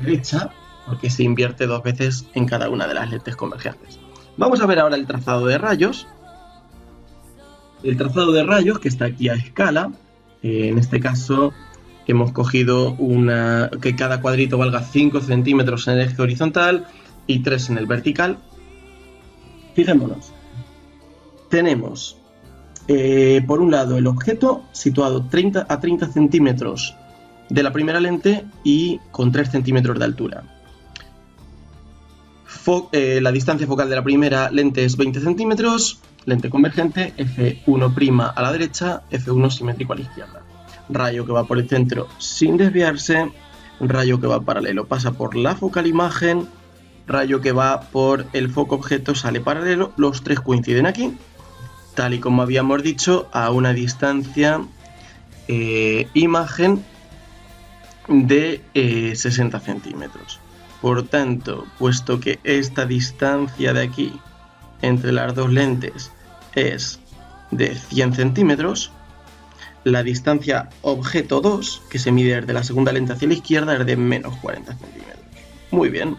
derecha, porque se invierte 2 veces en cada una de las lentes convergentes. Vamos a ver ahora el trazado de rayos. El trazado de rayos, que está aquí a escala. En este caso hemos cogido que cada cuadrito valga 5 centímetros en el eje horizontal y 3 en el vertical. Fijémonos, tenemos por un lado el objeto situado a 30 centímetros de la primera lente y con 3 centímetros de altura. La distancia focal de la primera lente es 20 centímetros, lente convergente, F1' a la derecha, F1 simétrico a la izquierda. Rayo que va por el centro sin desviarse, rayo que va paralelo pasa por la focal imagen, rayo que va por el foco objeto sale paralelo, los tres coinciden aquí, tal y como habíamos dicho, a una distancia imagen de 60 centímetros. Por tanto, puesto que esta distancia de aquí entre las dos lentes es de 100 centímetros, la distancia objeto 2, que se mide desde la segunda lente hacia la izquierda, es de menos 40 centímetros. Muy bien.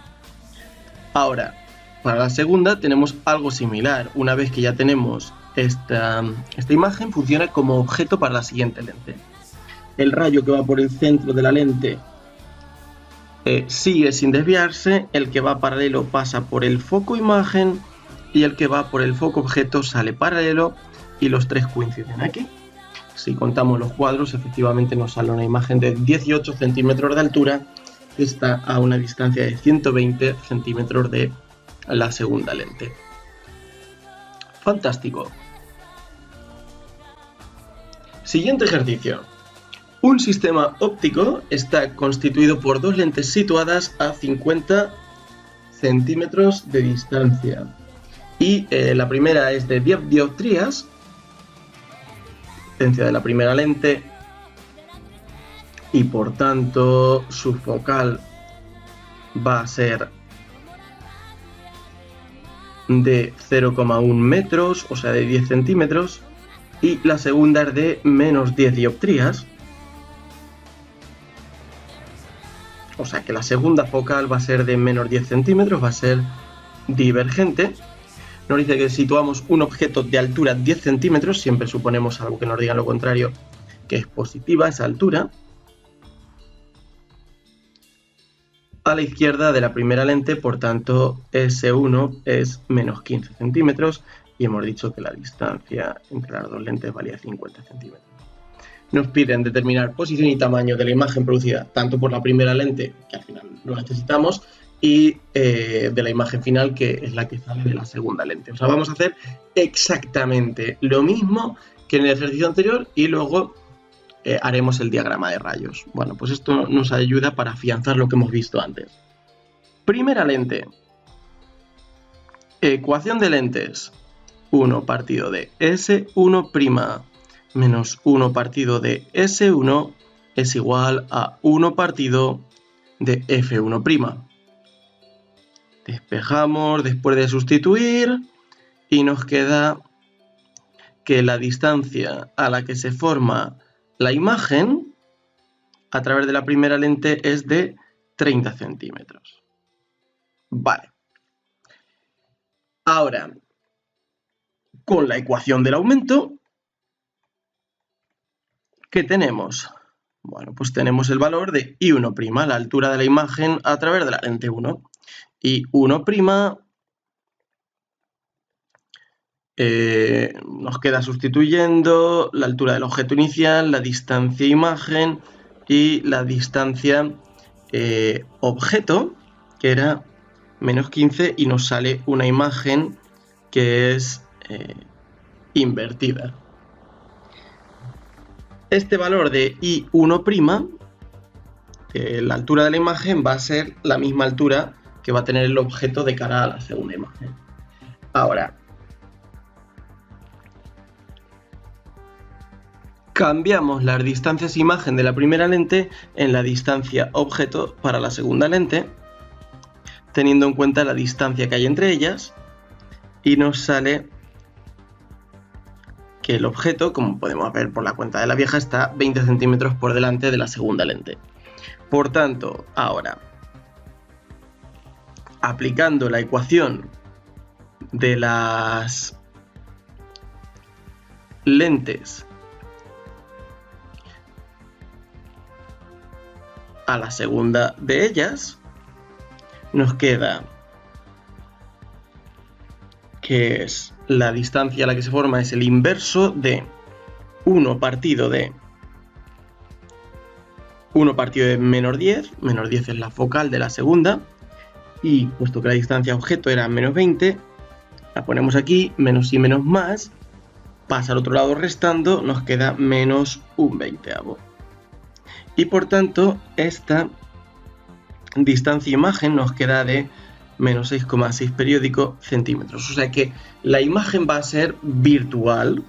Ahora, para la segunda tenemos algo similar. Una vez que ya tenemos esta imagen, funciona como objeto para la siguiente lente. El rayo que va por el centro de la lente sigue sin desviarse, el que va paralelo pasa por el foco imagen y el que va por el foco objeto sale paralelo, y los tres coinciden aquí. Si contamos los cuadros, efectivamente nos sale una imagen de 18 centímetros de altura, que está a una distancia de 120 centímetros de la segunda lente. Fantástico. Siguiente ejercicio. Un sistema óptico está constituido por dos lentes situadas a 50 centímetros de distancia. Y la primera es de 10 dioptrías, distancia de la primera lente, y por tanto su focal va a ser de 0,1 metros, o sea de 10 centímetros, y la segunda es de menos 10 dioptrías, o sea que la segunda focal va a ser de menos 10 centímetros, va a ser divergente. nos dice que situamos un objeto de altura 10 centímetros, siempre suponemos algo que nos diga lo contrario, que es positiva esa altura, a la izquierda de la primera lente, por tanto S1 es menos 15 centímetros y hemos dicho que la distancia entre las dos lentes valía 50 centímetros. Nos piden determinar posición y tamaño de la imagen producida tanto por la primera lente, que al final lo necesitamos, y de la imagen final, que es la que sale de la segunda lente. O sea, vamos a hacer exactamente lo mismo que en el ejercicio anterior y luego haremos el diagrama de rayos. Bueno, pues esto nos ayuda para afianzar lo que hemos visto antes. Primera lente. Ecuación de lentes. 1 partido de S1' menos 1 partido de S1 es igual a 1 partido de F1'. Despejamos después de sustituir y nos queda que la distancia a la que se forma la imagen a través de la primera lente es de 30 centímetros. Vale. Ahora, con la ecuación del aumento, ¿qué tenemos? Bueno, pues tenemos el valor de I1', la altura de la imagen a través de la lente 1. I1' nos queda sustituyendo la altura del objeto inicial, la distancia imagen y la distancia objeto, que era menos 15, y nos sale una imagen que es invertida. Este valor de I1', la altura de la imagen, va a ser la misma altura que va a tener el objeto de cara a la segunda imagen. Ahora, cambiamos las distancias imagen de la primera lente en la distancia objeto para la segunda lente, teniendo en cuenta la distancia que hay entre ellas, y nos sale que el objeto, como podemos ver por la cuenta de la vieja, está 20 centímetros por delante de la segunda lente. Por tanto, ahora, aplicando la ecuación de las lentes a la segunda de ellas, nos queda que es la distancia a la que se forma es el inverso de 1 partido de menos 10 es la focal de la segunda, y puesto que la distancia objeto era menos 20, la ponemos aquí, menos y menos más, pasa al otro lado restando, nos queda menos un veinteavo. Y por tanto, esta distancia imagen nos queda de menos 6,6 periódico centímetros. O sea que la imagen va a ser virtual,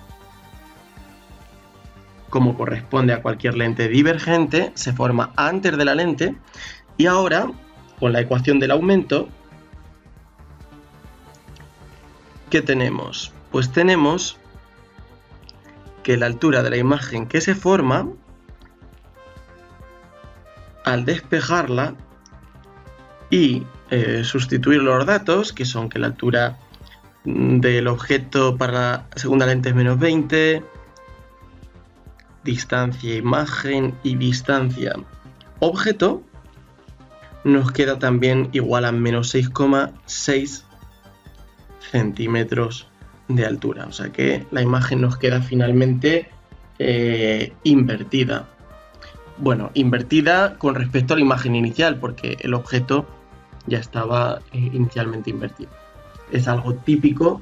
como corresponde a cualquier lente divergente, se forma antes de la lente, y ahora, con la ecuación del aumento, ¿qué tenemos? Pues tenemos que la altura de la imagen que se forma, al despejarla y sustituir los datos, que son que la altura del objeto para la segunda lente es menos 20, distancia imagen y distancia objeto, nos queda también igual a menos 6,6 centímetros de altura. O sea que la imagen nos queda finalmente invertida. Bueno, invertida con respecto a la imagen inicial, porque el objeto ya estaba inicialmente invertido. Es algo típico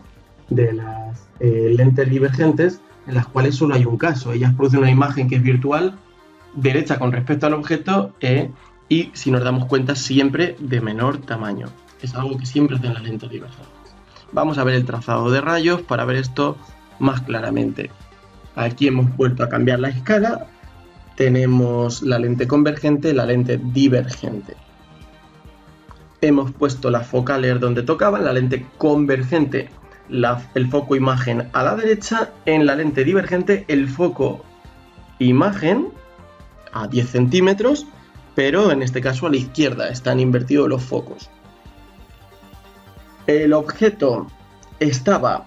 de las lentes divergentes, en las cuales solo hay un caso. Ellas producen una imagen que es virtual, derecha con respecto al objeto, y si nos damos cuenta siempre de menor tamaño. Es algo que siempre hacen las lentes divergentes. Vamos a ver el trazado de rayos para ver esto más claramente. Aquí hemos vuelto a cambiar la escala. Tenemos la lente convergente, la lente divergente. Hemos puesto las focales donde tocaban, la lente convergente, el foco imagen a la derecha, en la lente divergente el foco imagen a 10 centímetros, pero en este caso a la izquierda, están invertidos los focos. El objeto estaba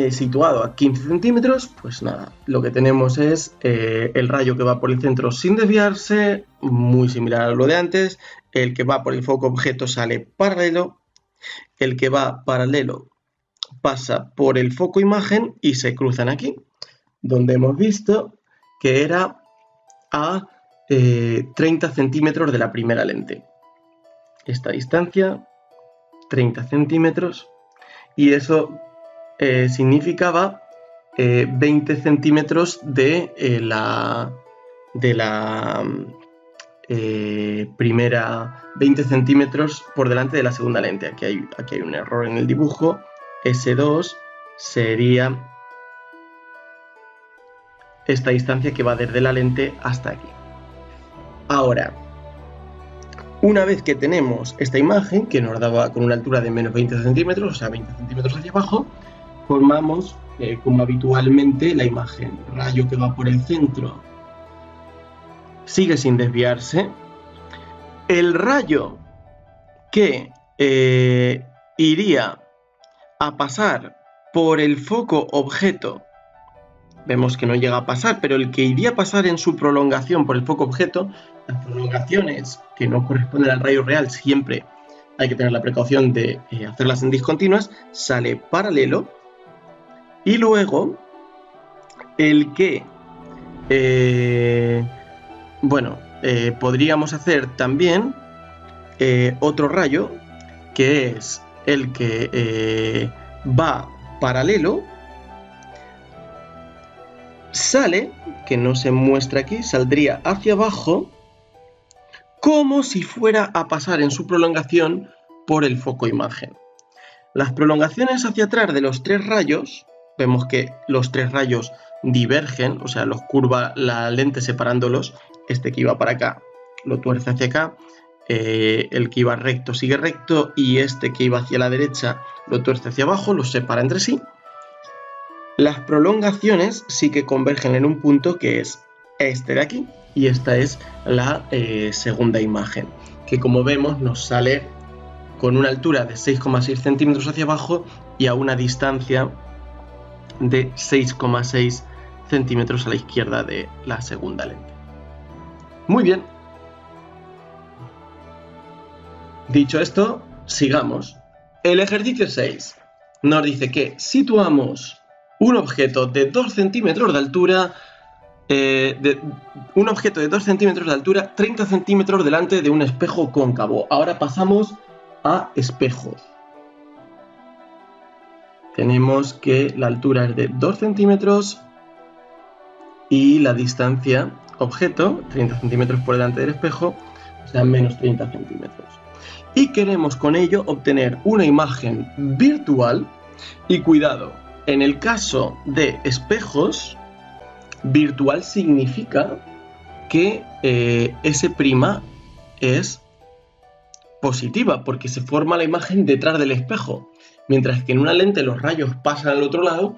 situado a 15 centímetros, pues nada, lo que tenemos es el rayo que va por el centro sin desviarse, muy similar a lo de antes. El que va por el foco objeto sale paralelo, el que va paralelo pasa por el foco imagen y se cruzan aquí, donde hemos visto que era a 30 centímetros de la primera lente. Esta distancia, 30 centímetros, y eso significaba 20 centímetros de la primera, 20 centímetros por delante de la segunda lente. Aquí hay un error en el dibujo. S2 sería esta distancia que va desde la lente hasta aquí. Ahora, una vez que tenemos esta imagen, que nos daba con una altura de menos 20 centímetros, o sea, 20 centímetros hacia abajo, formamos, como habitualmente, la imagen. Rayo que va por el centro sigue sin desviarse. El rayo que iría a pasar por el foco objeto, vemos que no llega a pasar, pero el que iría a pasar en su prolongación por el foco objeto, las prolongaciones que no corresponden al rayo real, siempre hay que tener la precaución de hacerlas en discontinuas, sale paralelo. Y luego, el que, podríamos hacer también otro rayo, que es el que va paralelo, sale, que no se muestra aquí, saldría hacia abajo, como si fuera a pasar en su prolongación por el foco imagen. Las prolongaciones hacia atrás de los tres rayos, vemos que los tres rayos divergen, o sea, los curva la lente separándolos. Este que iba para acá lo tuerce hacia acá, el que iba recto sigue recto, y este que iba hacia la derecha lo tuerce hacia abajo, los separa entre sí. Las prolongaciones sí que convergen en un punto, que es este de aquí, y esta es la segunda imagen, que como vemos nos sale con una altura de 6,6 centímetros hacia abajo y a una distancia de 6,6 centímetros a la izquierda de la segunda lente. Muy bien. Dicho esto, sigamos. El ejercicio 6 nos dice que situamos un objeto de 2 centímetros de altura, 30 centímetros delante de un espejo cóncavo. Ahora pasamos a espejos. Tenemos que la altura es de 2 centímetros y la distancia objeto, 30 centímetros por delante del espejo, o sea, menos 30 centímetros. Y queremos con ello obtener una imagen virtual. Y cuidado, en el caso de espejos, virtual significa que S' es positiva, porque se forma la imagen detrás del espejo. Mientras que en una lente los rayos pasan al otro lado,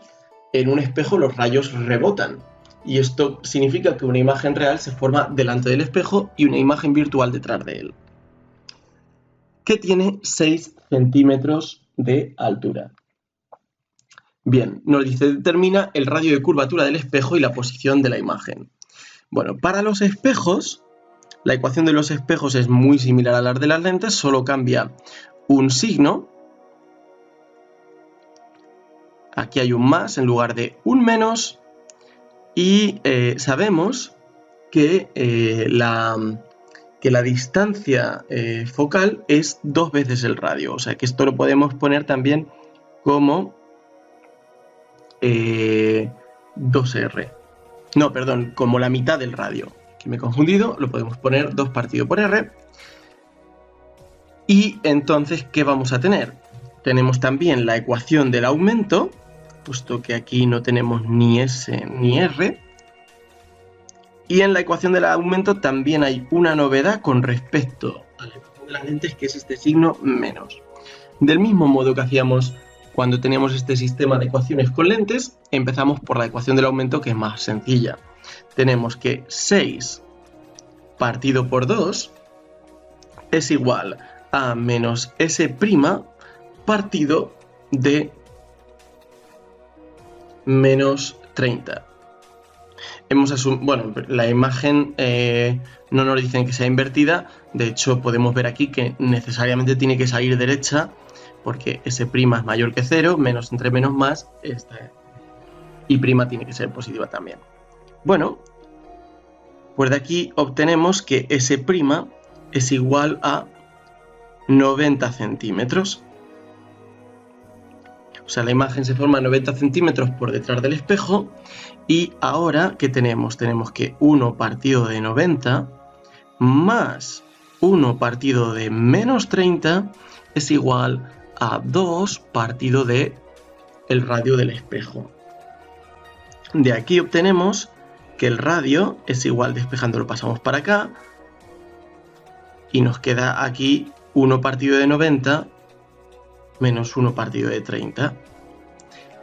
en un espejo los rayos rebotan. Y esto significa que una imagen real se forma delante del espejo y una imagen virtual detrás de él, que tiene 6 centímetros de altura. Bien, nos dice, determina el radio de curvatura del espejo y la posición de la imagen. Bueno, para los espejos, la ecuación de los espejos es muy similar a la de las lentes, solo cambia un signo. Aquí hay un más en lugar de un menos, y sabemos que la distancia focal es 2 veces el radio, o sea que esto lo podemos poner también como 2R. No, perdón, como la mitad del radio. Aquí me he confundido, lo podemos poner 2 partido por R. Y entonces, ¿qué vamos a tener? Tenemos también la ecuación del aumento, puesto que aquí no tenemos ni S ni R. Y en la ecuación del aumento también hay una novedad con respecto a la ecuación de las lentes, que es este signo menos. Del mismo modo que hacíamos cuando teníamos este sistema de ecuaciones con lentes, empezamos por la ecuación del aumento, que es más sencilla. Tenemos que 6 partido por 2 es igual a menos S' partido de menos 30. Bueno, la imagen no nos dicen que sea invertida, de hecho podemos ver aquí que necesariamente tiene que salir derecha, porque S' es mayor que 0, menos entre menos más, y prima tiene que ser positiva también. Bueno, pues de aquí obtenemos que S' es igual a 90 centímetros. O sea, la imagen se forma a 90 centímetros por detrás del espejo. Y ahora, ¿qué tenemos? Tenemos que 1 partido de 90 más 1 partido de menos 30 es igual a 2 partido de el radio del espejo. De aquí obtenemos que el radio es igual, despejando lo pasamos para acá, y nos queda aquí 1 partido de 90 menos 1 partido de 30.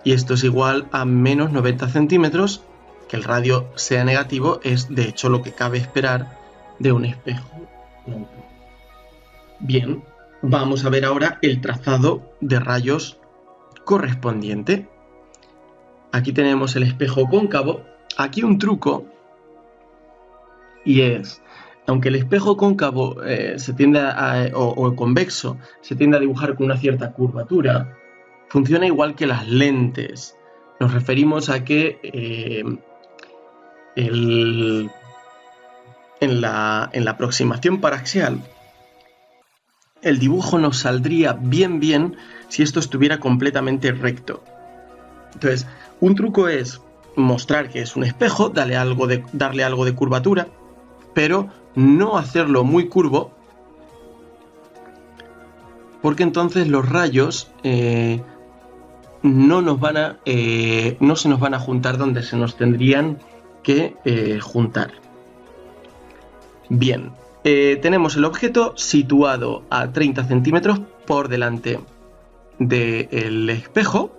Y esto es igual a menos 90 centímetros, que el radio sea negativo es de hecho lo que cabe esperar de un espejo. Bien, vamos a ver ahora el trazado de rayos correspondiente. Aquí tenemos el espejo cóncavo. Aquí un truco, y es, aunque el espejo cóncavo se tiende o convexo se tiende a dibujar con una cierta curvatura, funciona igual que las lentes. Nos referimos a que en la aproximación paraxial el dibujo nos saldría bien si esto estuviera completamente recto. Entonces, un truco es mostrar que es un espejo, darle algo de curvatura, pero no hacerlo muy curvo, porque entonces los rayos no se nos van a juntar donde se nos tendrían que juntar. Bien, tenemos el objeto situado a 30 centímetros por delante del espejo.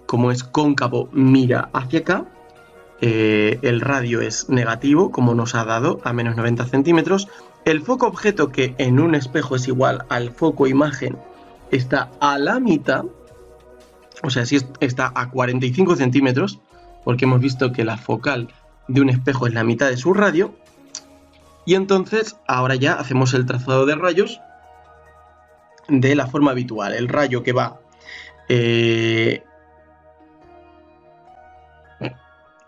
Como es cóncavo, mira hacia acá. El radio es negativo, como nos ha dado, a menos 90 centímetros. El foco objeto, que en un espejo es igual al foco imagen, está a la mitad. O sea, sí está a 45 centímetros, porque hemos visto que la focal de un espejo es la mitad de su radio. Y entonces, ahora ya hacemos el trazado de rayos de la forma habitual. El rayo que va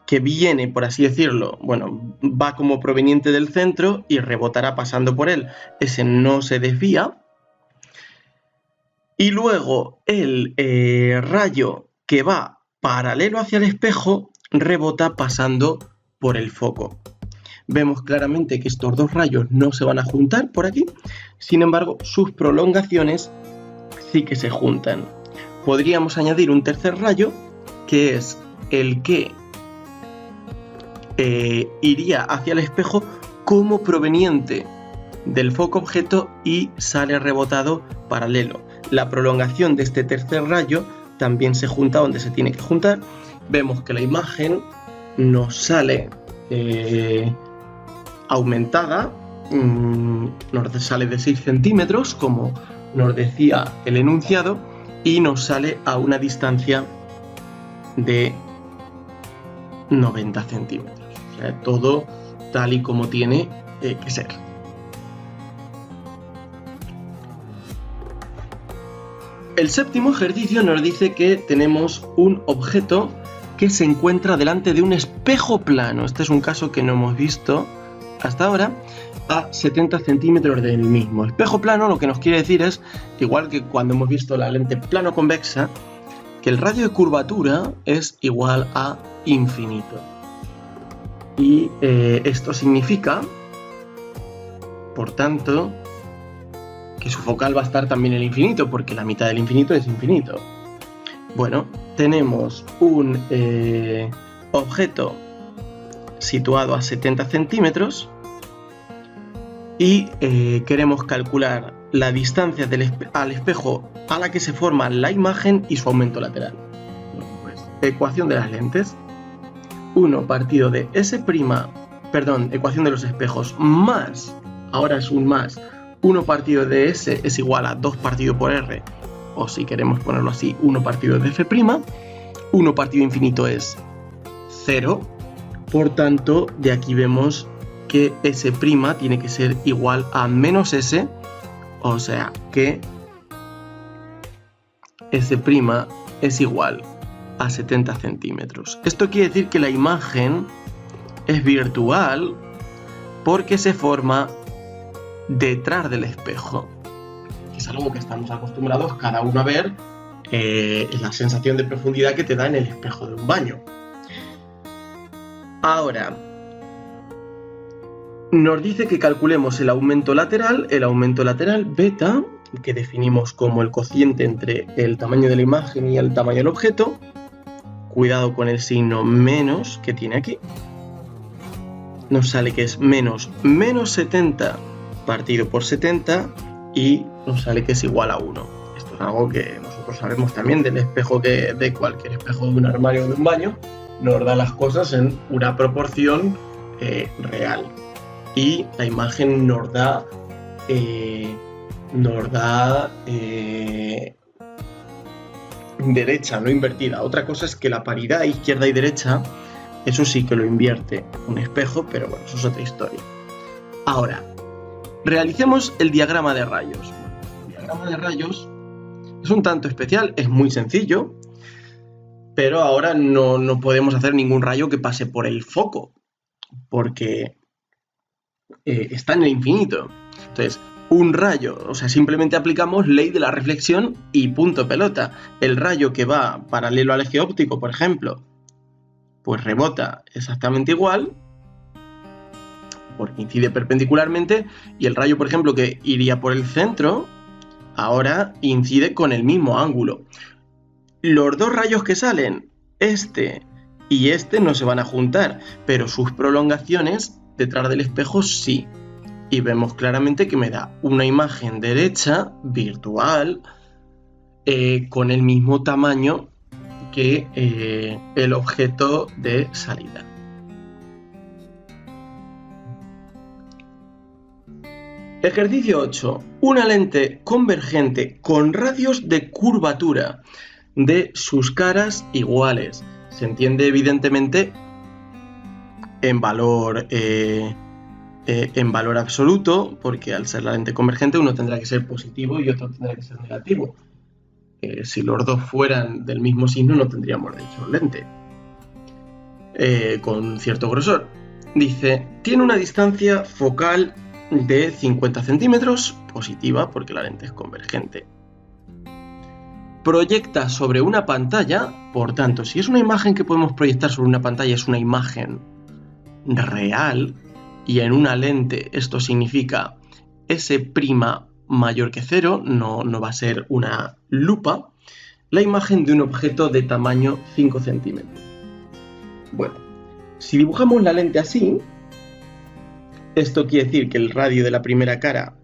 que viene, por así decirlo, bueno, va como proveniente del centro y rebotará pasando por él. Ese no se desvía. Y luego el rayo que va paralelo hacia el espejo rebota pasando por el foco. Vemos claramente que estos dos rayos no se van a juntar por aquí, sin embargo sus prolongaciones sí que se juntan. Podríamos añadir un tercer rayo, que es el que iría hacia el espejo como proveniente del foco objeto y sale rebotado paralelo. La prolongación de este tercer rayo también se junta donde se tiene que juntar. Vemos que la imagen nos sale aumentada, nos sale de 6 centímetros, como nos decía el enunciado, y nos sale a una distancia de 90 centímetros. O sea, todo tal y como tiene que ser. El séptimo ejercicio nos dice que tenemos un objeto que se encuentra delante de un espejo plano. Este es un caso que no hemos visto hasta ahora, a 70 centímetros del mismo. Espejo plano lo que nos quiere decir es, igual que cuando hemos visto la lente plano convexa, que el radio de curvatura es igual a infinito. Y esto significa, por tanto, que su focal va a estar también en el infinito, porque la mitad del infinito es infinito. Bueno, tenemos un objeto situado a 70 centímetros y queremos calcular la distancia al espejo a la que se forma la imagen y su aumento lateral. Bueno, pues, ecuación de las lentes. 1 partido de S', ecuación de los espejos, más, ahora es un más, 1 partido de S es igual a 2 partido por R, o si queremos ponerlo así, 1 partido de f', 1 partido infinito es 0, por tanto, de aquí vemos que S' tiene que ser igual a menos S, o sea que S' es igual a 70 centímetros. Esto quiere decir que la imagen es virtual porque se forma detrás del espejo. Es algo que estamos acostumbrados cada uno a ver, la sensación de profundidad que te da en el espejo de un baño. Ahora, nos dice que calculemos el aumento lateral beta, que definimos como el cociente entre el tamaño de la imagen y el tamaño del objeto. Cuidado con el signo menos que tiene aquí. Nos sale que es menos 70 partido por 70 y nos sale que es igual a 1. Esto es algo que nosotros sabemos también del espejo, que de cualquier espejo de un armario o de un baño, nos da las cosas en una proporción real. Y la imagen nos da derecha, no invertida. Otra cosa es que la paridad izquierda y derecha, eso sí que lo invierte un espejo, pero bueno, eso es otra historia. Ahora, realicemos el diagrama de rayos. El diagrama de rayos es un tanto especial, es muy sencillo, pero ahora no podemos hacer ningún rayo que pase por el foco, porque está en el infinito. Entonces, un rayo, o sea, simplemente aplicamos ley de la reflexión y punto pelota. El rayo que va paralelo al eje óptico, por ejemplo, pues rebota exactamente igual, porque incide perpendicularmente, y el rayo, por ejemplo, que iría por el centro, ahora incide con el mismo ángulo. Los dos rayos que salen, este y este, no se van a juntar, pero sus prolongaciones detrás del espejo sí. Y vemos claramente que me da una imagen derecha, virtual, con el mismo tamaño que el objeto de salida. Ejercicio 8. Una lente convergente con radios de curvatura de sus caras iguales. Se entiende evidentemente en valor absoluto, porque al ser la lente convergente uno tendrá que ser positivo y otro tendrá que ser negativo. Si los dos fueran del mismo signo no tendríamos de hecho lente con cierto grosor. Dice, tiene una distancia focal de 50 centímetros, positiva porque la lente es convergente. Proyecta sobre una pantalla, por tanto, si es una imagen que podemos proyectar sobre una pantalla, es una imagen real, y en una lente esto significa S' mayor que 0, no va a ser una lupa, la imagen de un objeto de tamaño 5 centímetros. Bueno, si dibujamos la lente así, esto quiere decir que el radio de la primera cara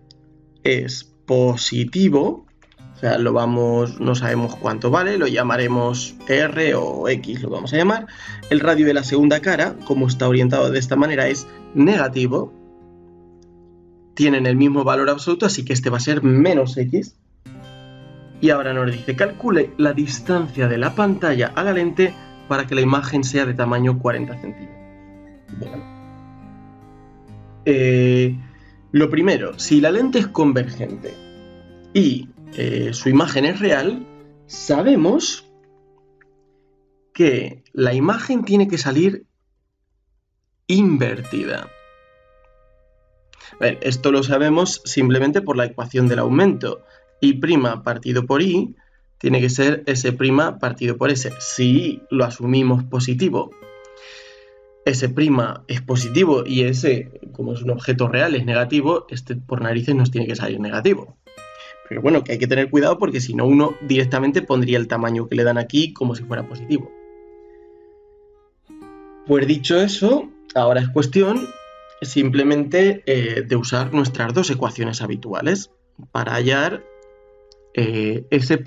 es positivo, o sea, no sabemos cuánto vale, lo llamaremos R o X, lo vamos a llamar. El radio de la segunda cara, como está orientado de esta manera, es negativo. Tienen el mismo valor absoluto, así que este va a ser menos X. Y ahora nos dice, calcule la distancia de la pantalla a la lente para que la imagen sea de tamaño 40 centímetros. Bueno. Lo primero, si la lente es convergente y su imagen es real, sabemos que la imagen tiene que salir invertida. Bien, esto lo sabemos simplemente por la ecuación del aumento. I' partido por I tiene que ser S' partido por S, si lo asumimos positivo. S' es positivo y S, como es un objeto real, es negativo, este por narices nos tiene que salir negativo. Pero bueno, que hay que tener cuidado porque si no uno directamente pondría el tamaño que le dan aquí como si fuera positivo. Pues dicho eso, ahora es cuestión simplemente de usar nuestras dos ecuaciones habituales para hallar S'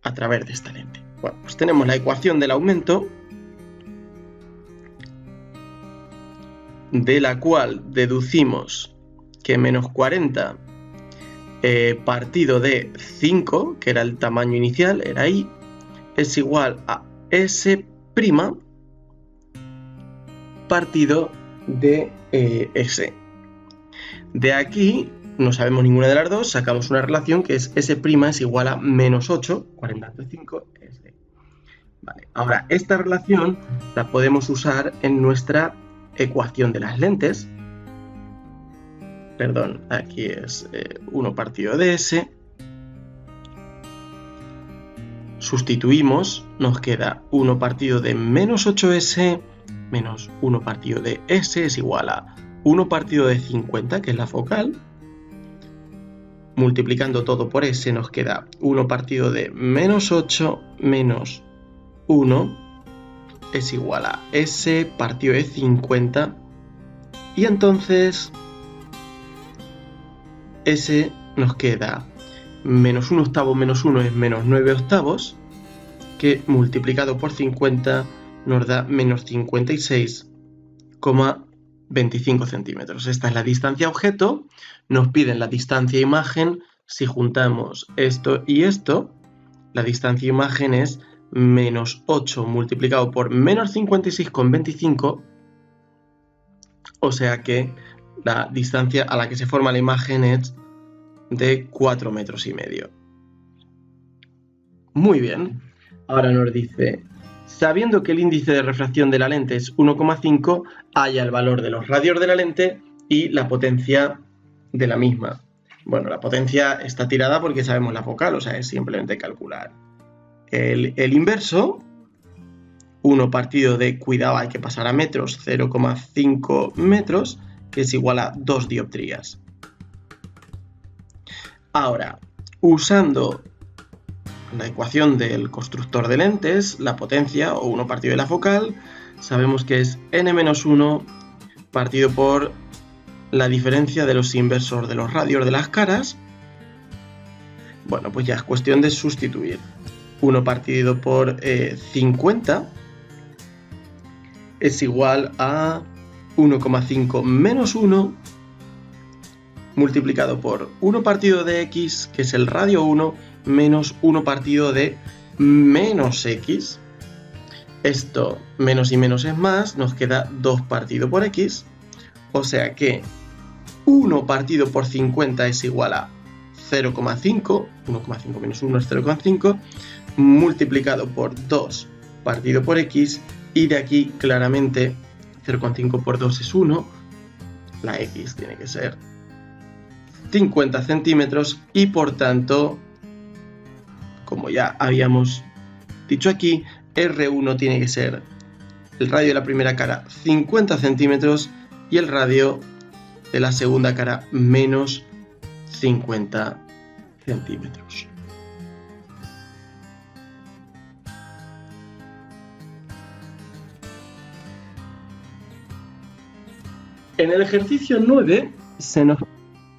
a través de esta lente. Bueno, pues tenemos la ecuación del aumento, de la cual deducimos que menos 40 partido de 5, que era el tamaño inicial, era I, es igual a S' partido de S. De aquí no sabemos ninguna de las dos, sacamos una relación que es S' es igual a menos 8, 40 entre 5 es D. Vale, ahora esta relación la podemos usar en nuestra ecuación de las lentes. Perdón, aquí es 1 partido de S. Sustituimos, nos queda 1 partido de menos 8S menos 1 partido de S es igual a 1 partido de 50, que es la focal. Multiplicando todo por S nos queda 1 partido de menos 8 menos 1 es igual a S partido de 50. Y entonces S nos queda menos 1 octavo menos 1 es menos 9 octavos, que multiplicado por 50 nos da menos 56,25 centímetros. Esta es la distancia objeto. Nos piden la distancia imagen. Si juntamos esto y esto, la distancia imagen es menos 8 multiplicado por menos 56,25, o sea que la distancia a la que se forma la imagen es de 4,5 metros. Muy bien, ahora nos dice, sabiendo que el índice de refracción de la lente es 1,5, halla el valor de los radios de la lente y la potencia de la misma. Bueno, la potencia está tirada porque sabemos la focal, o sea, es simplemente calcular el inverso. 1 partido de, cuidado, hay que pasar a metros, 0,5 metros, que es igual a 2 dioptrías. Ahora, usando la ecuación del constructor de lentes, la potencia, o 1 partido de la focal, sabemos que es n-1 partido por la diferencia de los inversos de los radios de las caras. Bueno, pues ya es cuestión de sustituir. 1 partido por 50 es igual a 1,5 menos 1 multiplicado por 1 partido de x, que es el radio 1, menos 1 partido de menos x. Esto, menos y menos es más, nos queda 2 partido por x, o sea que 1 partido por 50 es igual a 0,5, 1,5 menos 1 es 0,5, multiplicado por 2 partido por x, y de aquí claramente 0,5 por 2 es 1, la x tiene que ser 50 centímetros y por tanto, como ya habíamos dicho aquí, R1 tiene que ser el radio de la primera cara 50 centímetros y el radio de la segunda cara menos 50 centímetros. En el ejercicio 9 se nos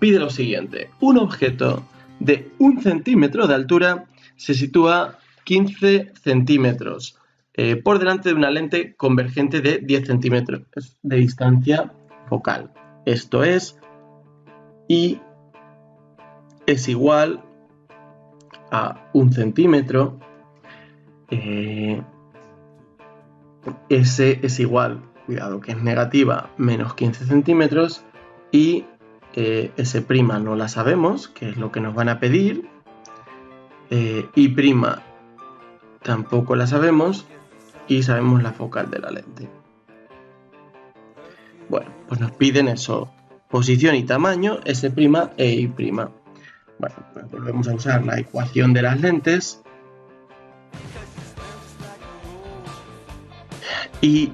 pide lo siguiente. Un objeto de 1 centímetro de altura se sitúa 15 centímetros por delante de una lente convergente de 10 centímetros de distancia focal. Esto es, y es igual a 1 centímetro, S es igual, cuidado que es negativa, menos 15 centímetros, y S' no la sabemos, que es lo que nos van a pedir, I' tampoco la sabemos, y sabemos la focal de la lente. Bueno, pues nos piden eso, posición y tamaño, S' e I'. Bueno, pues volvemos a usar la ecuación de las lentes, y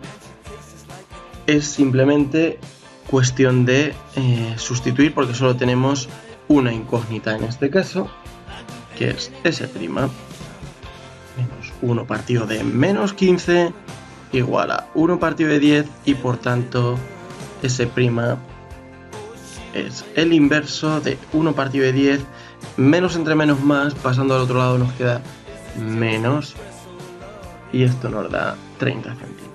es simplemente cuestión de sustituir porque solo tenemos una incógnita en este caso, que es S', menos 1 partido de menos 15 igual a 1 partido de 10 y por tanto S' es el inverso de 1 partido de 10, menos entre menos más, pasando al otro lado nos queda menos, y esto nos da 30 centímetros.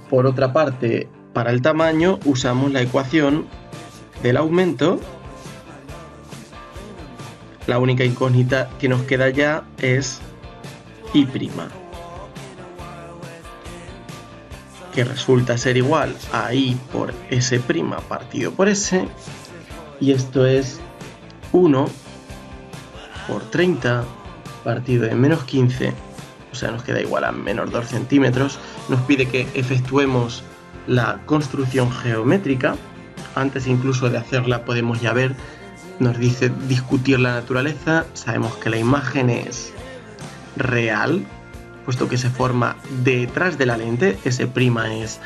Por otra parte, para el tamaño usamos la ecuación del aumento. La única incógnita que nos queda ya es y', que resulta ser igual a i por s' partido por s, y esto es 1 por 30 partido de menos 15, o sea, nos queda igual a menos 2 centímetros. Nos pide que efectuemos la construcción geométrica. Antes incluso de hacerla podemos ya ver, nos dice discutir la naturaleza. Sabemos que la imagen es real, puesto que se forma detrás de la lente, S' es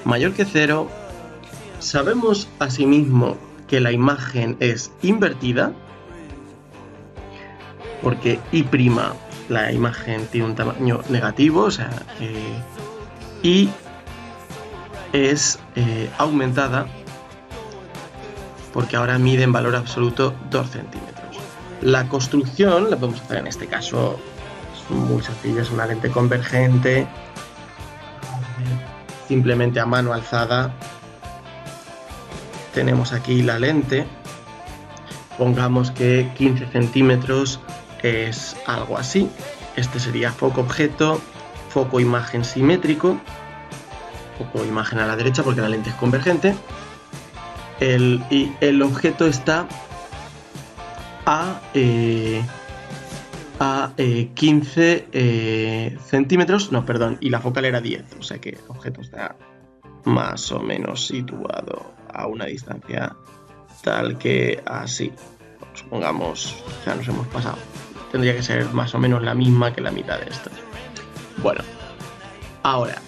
mayor que 0. Sabemos asimismo que la imagen es invertida, porque y', la imagen tiene un tamaño negativo, o sea, y es aumentada, porque ahora mide en valor absoluto 2 centímetros. La construcción la podemos hacer en este caso, es muy sencilla, es una lente convergente, simplemente a mano alzada. Tenemos aquí la lente, pongamos que 15 centímetros es algo así. Este sería foco objeto, foco imagen simétrico, foco imagen a la derecha porque la lente es convergente. El objeto está a 15 centímetros, no, perdón, y la focal era 10, o sea que el objeto está más o menos situado a una distancia tal que así. Supongamos, ya nos hemos pasado, tendría que ser más o menos la misma que la mitad de esto. Bueno, ahora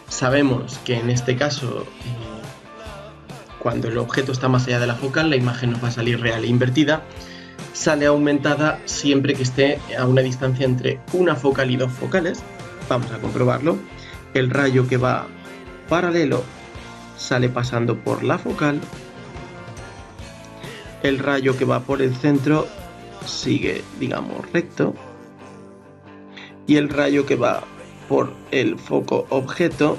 sabemos que en este caso cuando el objeto está más allá de la focal, la imagen nos va a salir real e invertida. Sale aumentada siempre que esté a una distancia entre una focal y dos focales. Vamos a comprobarlo. El rayo que va paralelo sale pasando por la focal. El rayo que va por el centro sigue, digamos, recto. Y el rayo que va por el foco objeto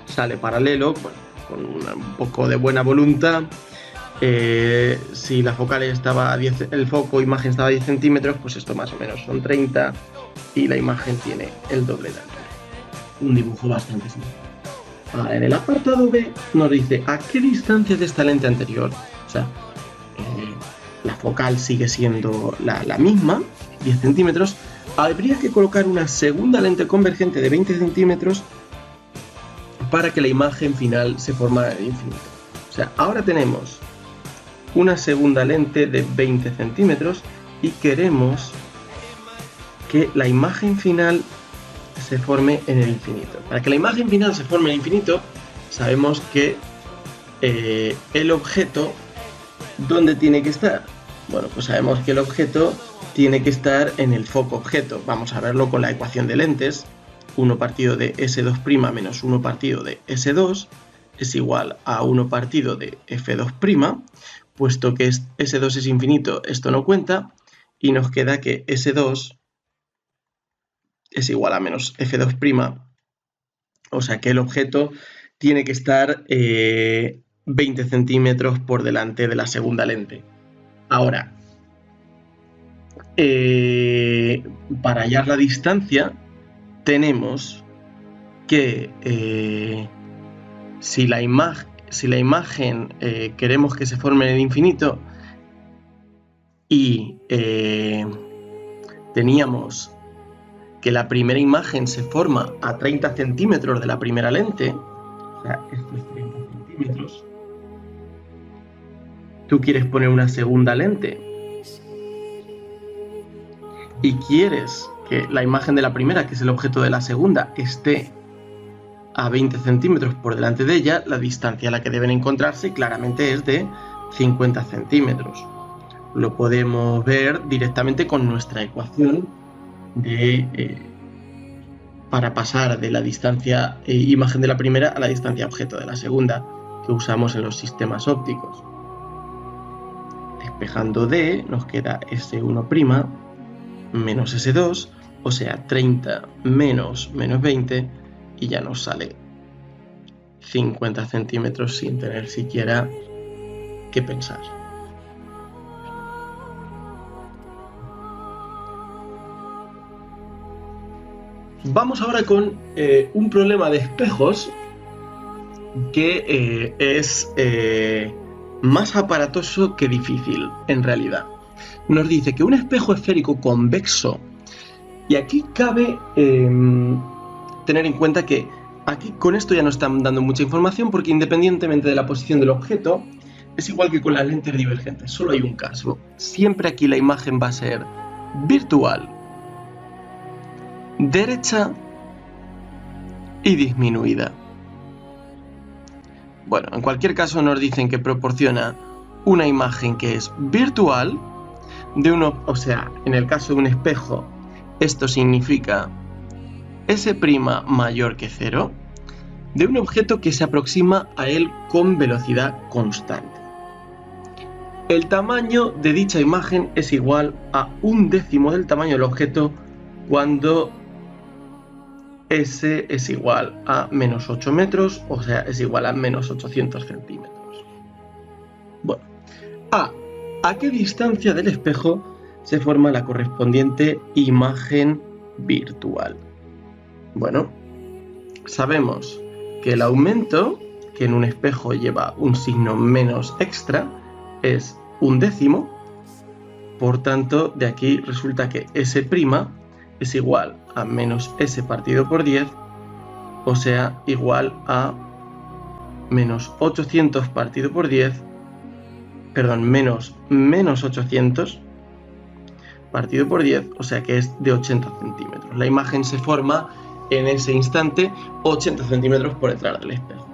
sale paralelo, bueno, con un poco de buena voluntad. Si la focal estaba a 10, el foco imagen estaba a 10 centímetros, pues esto más o menos son 30 y la imagen tiene el doble de altura. Un dibujo bastante simple. Ahora, en el apartado B nos dice a qué distancia de esta lente anterior, o sea, la focal sigue siendo la misma, 10 centímetros, habría que colocar una segunda lente convergente de 20 centímetros para que la imagen final se formara en el infinito. O sea, ahora tenemos una segunda lente de 20 centímetros y queremos que la imagen final se forme en el infinito. Para que la imagen final se forme en el infinito, sabemos que el objeto, ¿dónde tiene que estar? Bueno, pues sabemos que el objeto tiene que estar en el foco objeto. Vamos a verlo con la ecuación de lentes. 1 partido de S2' menos 1 partido de S2 es igual a 1 partido de F2'. Puesto que S2 es infinito, esto no cuenta, y nos queda que S2 es igual a menos F2', o sea que el objeto tiene que estar 20 centímetros por delante de la segunda lente. Ahora, para hallar la distancia, tenemos que si la imagen queremos que se forme en el infinito y teníamos que la primera imagen se forma a 30 centímetros de la primera lente, o sea, esto es 30 centímetros, tú quieres poner una segunda lente y quieres que la imagen de la primera, que es el objeto de la segunda, esté a 20 centímetros por delante de ella, la distancia a la que deben encontrarse claramente es de 50 centímetros. Lo podemos ver directamente con nuestra ecuación para pasar de la distancia imagen de la primera a la distancia objeto de la segunda, que usamos en los sistemas ópticos. Despejando D, nos queda S1' menos S2, o sea, 30 menos 20, y ya nos sale 50 centímetros sin tener siquiera que pensar. Vamos ahora con un problema de espejos que es más aparatoso que difícil en realidad. Nos dice que un espejo esférico convexo, y aquí cabe tener en cuenta que aquí con esto ya nos están dando mucha información, porque independientemente de la posición del objeto, es igual que con las lentes divergentes, solo hay un caso. Siempre aquí la imagen va a ser virtual, derecha y disminuida. Bueno, en cualquier caso nos dicen que proporciona una imagen que es virtual de uno, o sea, en el caso de un espejo, esto significa S' mayor que 0, de un objeto que se aproxima a él con velocidad constante. El tamaño de dicha imagen es igual a 1/10 del tamaño del objeto cuando S es igual a menos 8 metros, o sea, es igual a menos 800 centímetros. Bueno, ¿a qué distancia del espejo se forma la correspondiente imagen virtual? Bueno, sabemos que el aumento, que en un espejo lleva un signo menos extra, es 1/10, por tanto, de aquí resulta que S' es igual a menos S partido por 10, o sea, igual a menos 800 partido por 10, perdón, menos 800 partido por 10, o sea que es de 80 centímetros. La imagen se forma en ese instante 80 centímetros por detrás del espejo.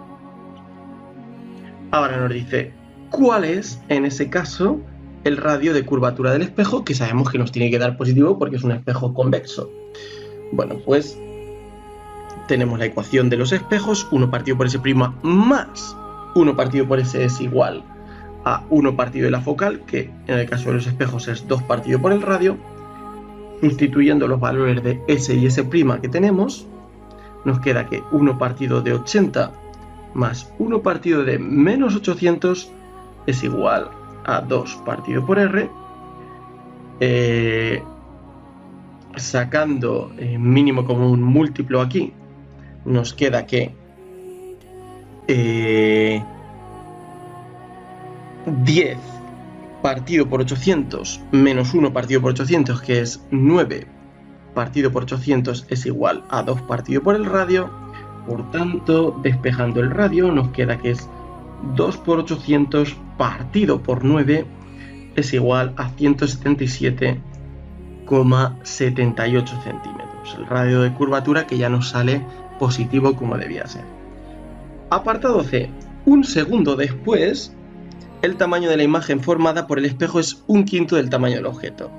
Ahora nos dice cuál es, en ese caso, el radio de curvatura del espejo, que sabemos que nos tiene que dar positivo porque es un espejo convexo. Bueno, pues tenemos la ecuación de los espejos, 1 partido por S' más 1 partido por S es igual a 1 partido de la focal, que en el caso de los espejos es 2 partido por el radio. Sustituyendo los valores de S y S' que tenemos, nos queda que 1 partido de 80 más 1 partido de menos 800 es igual a 2 partido por R. Sacando mínimo común múltiplo aquí, nos queda que 10 partido por 800 menos 1 partido por 800, que es 9 partido por 800, es igual a 2 partido por el radio. Por tanto, despejando el radio, nos queda que es 2 por 800 partido por 9 es igual a 177,78 centímetros. El radio de curvatura que ya nos sale positivo como debía ser. Apartado C. Un segundo después, el tamaño de la imagen formada por el espejo es 1/5 del tamaño del objeto.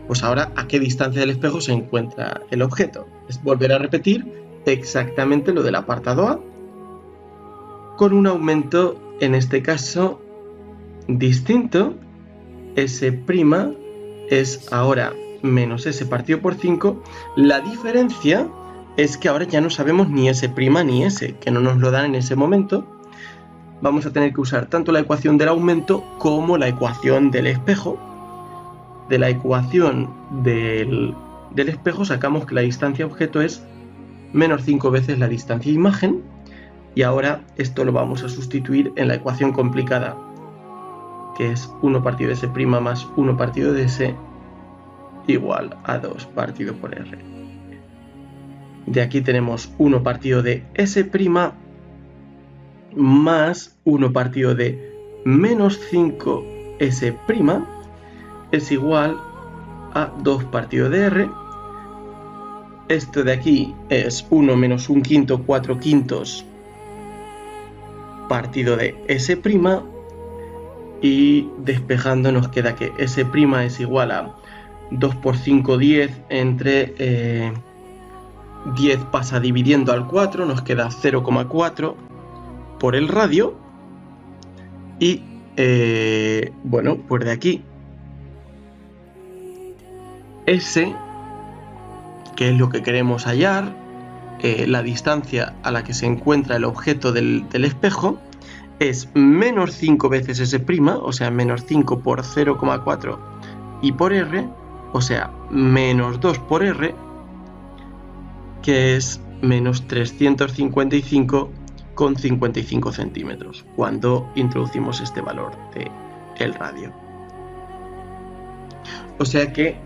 Pues ahora, ¿a qué distancia del espejo se encuentra el objeto? Es volver a repetir exactamente lo del apartado A, con un aumento, en este caso, distinto. S' es ahora menos S partido por 5. La diferencia es que ahora ya no sabemos ni S' ni S, que no nos lo dan en ese momento. Vamos a tener que usar tanto la ecuación del aumento como la ecuación del espejo. De la ecuación del espejo sacamos que la distancia objeto es menos 5 veces la distancia imagen, y ahora esto lo vamos a sustituir en la ecuación complicada, que es 1 partido de S' más 1 partido de S igual a 2 partido por R. De aquí tenemos 1 partido de S' más 1 partido de menos 5S' es igual a 2 partido de R. Esto de aquí es 1 menos 1/5, 4/5 partido de S', y despejando nos queda que S' es igual a 2 por 5, 10, entre 10 pasa dividiendo al 4, nos queda 0,4 por el radio, y bueno, pues de aquí S, que es lo que queremos hallar, la distancia a la que se encuentra el objeto del espejo es menos 5 veces S', o sea, menos 5 por 0,4 y por R, o sea, menos 2 por R, que es menos 355,55 centímetros cuando introducimos este valor del radio. O sea que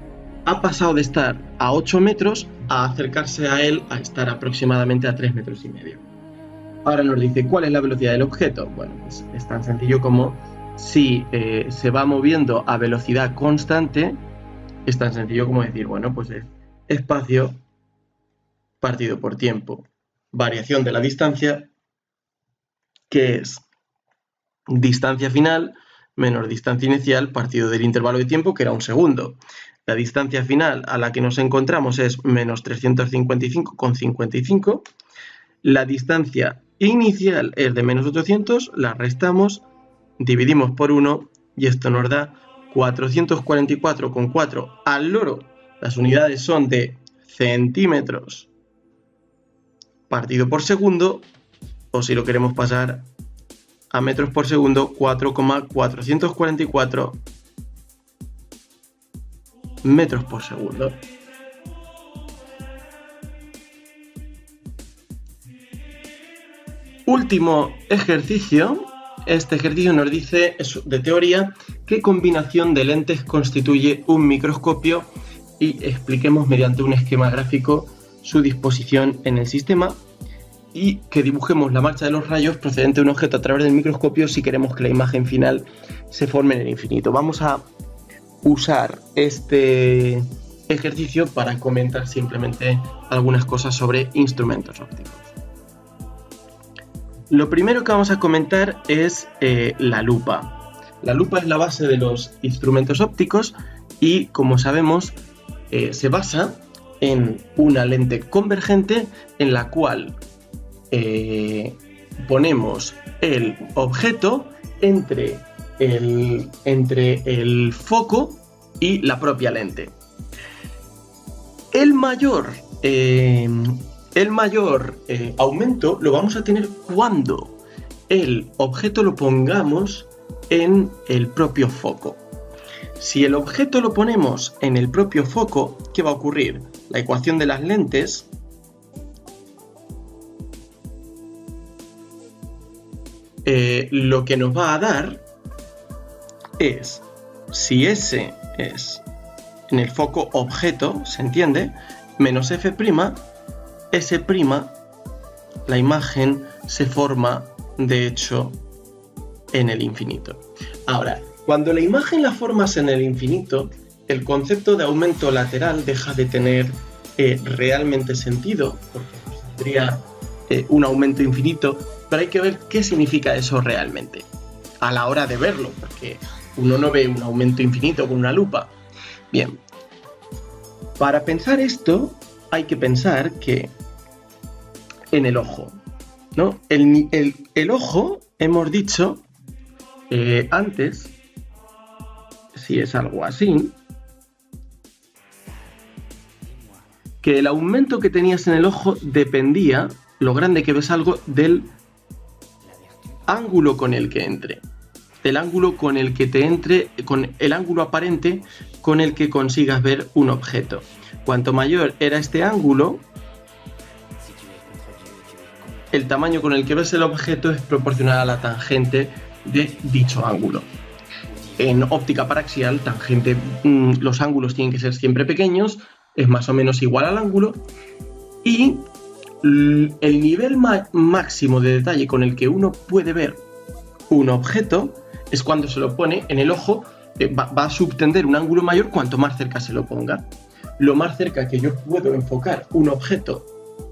ha pasado de estar a 8 metros a acercarse a él a estar aproximadamente a 3,5 metros. Ahora nos dice cuál es la velocidad del objeto. Bueno, pues es tan sencillo como si se va moviendo a velocidad constante, es tan sencillo como decir, bueno, pues es espacio partido por tiempo, variación de la distancia, que es distancia final menos distancia inicial partido del intervalo de tiempo, que era 1 segundo. La distancia final a la que nos encontramos es menos 355,55. La distancia inicial es de menos 800, la restamos, dividimos por 1 y esto nos da 444,4 al loro. Las unidades son de centímetros partido por segundo, o si lo queremos pasar a metros por segundo, 4,444 metros por segundo. Último ejercicio. Este ejercicio nos dice, de teoría, qué combinación de lentes constituye un microscopio y expliquemos mediante un esquema gráfico su disposición en el sistema y que dibujemos la marcha de los rayos procedente de un objeto a través del microscopio si queremos que la imagen final se forme en el infinito. Vamos a usar este ejercicio para comentar simplemente algunas cosas sobre instrumentos ópticos. Lo primero que vamos a comentar es la lupa. La lupa es la base de los instrumentos ópticos y, como sabemos, se basa en una lente convergente en la cual ponemos el objeto entre el foco y la propia lente. El mayor aumento lo vamos a tener cuando el objeto lo pongamos en el propio foco. Si el objeto lo ponemos en el propio foco, ¿qué va a ocurrir? La ecuación de las lentes lo que nos va a dar es, si S es en el foco objeto, ¿se entiende? Menos F', S', la imagen se forma, de hecho, en el infinito. Ahora, cuando la imagen la formas en el infinito, el concepto de aumento lateral deja de tener realmente sentido, porque tendría un aumento infinito, pero hay que ver qué significa eso realmente a la hora de verlo, porque uno no ve un aumento infinito con una lupa. Bien, para pensar esto hay que pensar que en el ojo, ¿no? El ojo, hemos dicho antes, si es algo así, que el aumento que tenías en el ojo dependía, lo grande que ves algo, del ángulo con el que entre. El ángulo con el que te entre, con el ángulo aparente con el que consigas ver un objeto. Cuanto mayor era este ángulo, el tamaño con el que ves el objeto es proporcional a la tangente de dicho ángulo. En óptica paraxial, tangente, los ángulos tienen que ser siempre pequeños, es más o menos igual al ángulo, y el nivel máximo de detalle con el que uno puede ver un objeto es cuando se lo pone en el ojo, va a subtender un ángulo mayor cuanto más cerca se lo ponga. Lo más cerca que yo puedo enfocar un objeto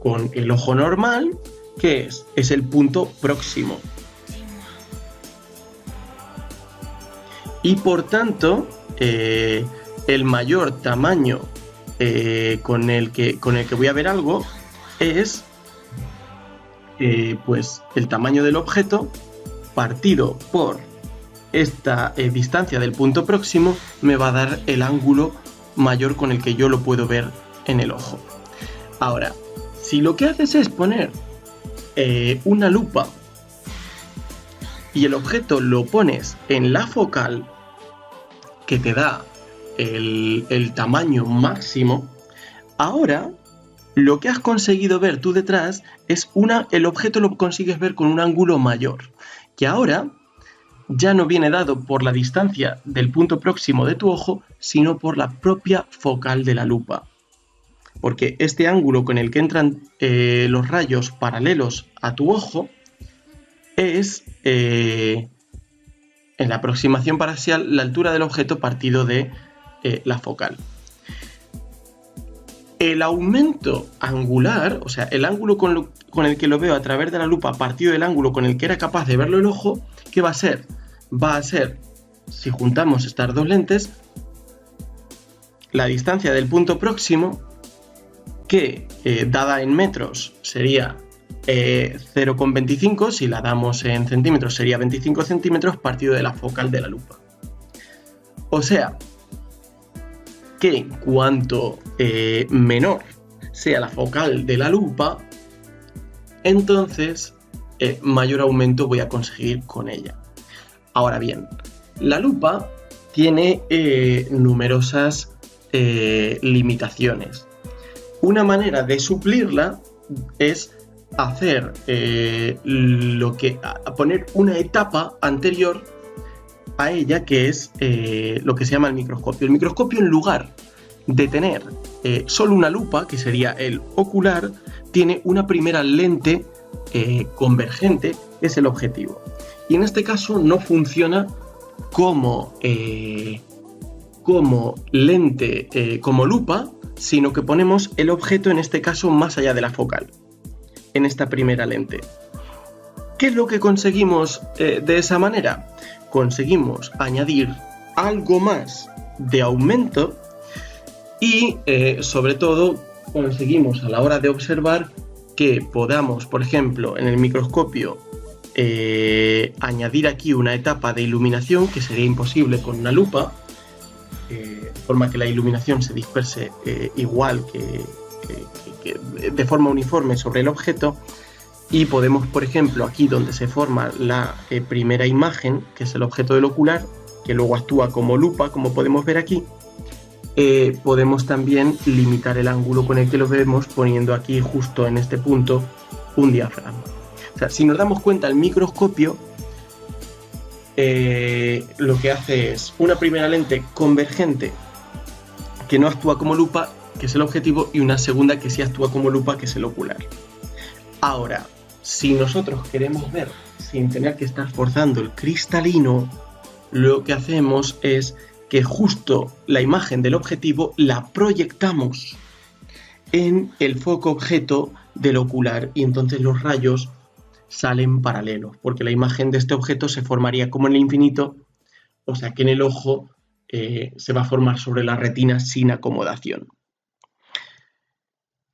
con el ojo normal, ¿qué es? Es el punto próximo. Y por tanto, el mayor tamaño con el que voy a ver algo es pues el tamaño del objeto partido por esta distancia del punto próximo me va a dar el ángulo mayor con el que yo lo puedo ver en el ojo. Ahora, Si lo que haces es poner una lupa y el objeto lo pones en la focal, que te da el tamaño máximo, ahora lo que has conseguido ver tú detrás es el objeto lo consigues ver con un ángulo mayor, que ahora ya no viene dado por la distancia del punto próximo de tu ojo, sino por la propia focal de la lupa. Porque este ángulo con el que entran los rayos paralelos a tu ojo es, en la aproximación parcial, la altura del objeto partido de la focal. El aumento angular, o sea, el ángulo con el que lo veo a través de la lupa partido del ángulo con el que era capaz de verlo el ojo, ¿qué va a ser? Va a ser, si juntamos estas dos lentes, la distancia del punto próximo, que dada en metros sería 0,25, si la damos en centímetros sería 25 centímetros partido de la focal de la lupa. O sea, que cuanto menor sea la focal de la lupa, entonces mayor aumento voy a conseguir con ella. Ahora bien, la lupa tiene numerosas limitaciones. Una manera de suplirla es hacer poner una etapa anterior a ella, que es lo que se llama el microscopio. El microscopio, en lugar de tener solo una lupa, que sería el ocular, tiene una primera lente convergente, que es el objetivo. Y en este caso no funciona como lente, como lupa, sino que ponemos el objeto, en este caso, más allá de la focal, en esta primera lente. ¿Qué es lo que conseguimos de esa manera? Conseguimos añadir algo más de aumento y, sobre todo, conseguimos a la hora de observar que podamos, por ejemplo, en el microscopio, añadir aquí una etapa de iluminación que sería imposible con una lupa, de forma que la iluminación se disperse igual que de forma uniforme sobre el objeto, y podemos, por ejemplo, aquí donde se forma la primera imagen, que es el objeto del ocular, que luego actúa como lupa, como podemos ver aquí, podemos también limitar el ángulo con el que lo vemos poniendo aquí, justo en este punto, un diafragma. O sea, si nos damos cuenta, el microscopio lo que hace es una primera lente convergente que no actúa como lupa, que es el objetivo, y una segunda que sí actúa como lupa, que es el ocular. Ahora, si nosotros queremos ver sin tener que estar forzando el cristalino, lo que hacemos es que justo la imagen del objetivo la proyectamos en el foco objeto del ocular, y entonces los rayos salen paralelos, porque la imagen de este objeto se formaría como en el infinito, o sea que en el ojo se va a formar sobre la retina sin acomodación.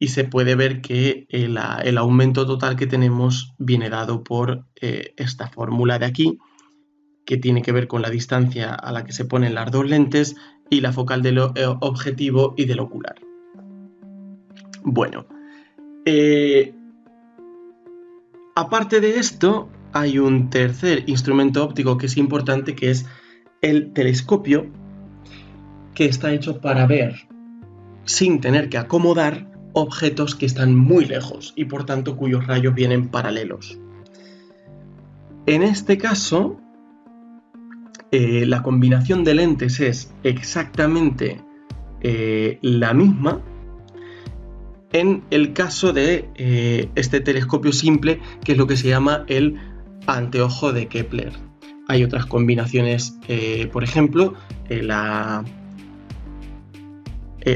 Y se puede ver que el aumento total que tenemos viene dado por esta fórmula de aquí, que tiene que ver con la distancia a la que se ponen las dos lentes y la focal del objetivo y del ocular. Bueno, aparte de esto, hay un tercer instrumento óptico que es importante, que es el telescopio, que está hecho para ver sin tener que acomodar objetos que están muy lejos y por tanto cuyos rayos vienen paralelos. En este caso, la combinación de lentes es exactamente la misma en el caso de este telescopio simple, que es lo que se llama el anteojo de Kepler. Hay otras combinaciones, por ejemplo,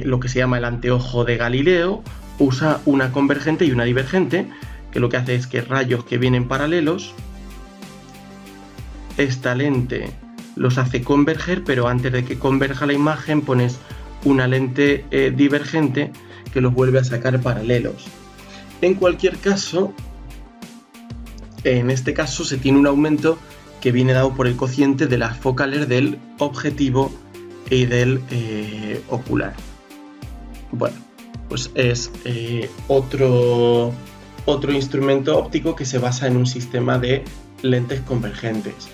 lo que se llama el anteojo de Galileo usa una convergente y una divergente, que lo que hace es que rayos que vienen paralelos, esta lente los hace converger, pero antes de que converja la imagen pones una lente divergente que los vuelve a sacar paralelos. En cualquier caso, en este caso se tiene un aumento que viene dado por el cociente de las focales del objetivo y del ocular. Bueno, pues es otro instrumento óptico que se basa en un sistema de lentes convergentes.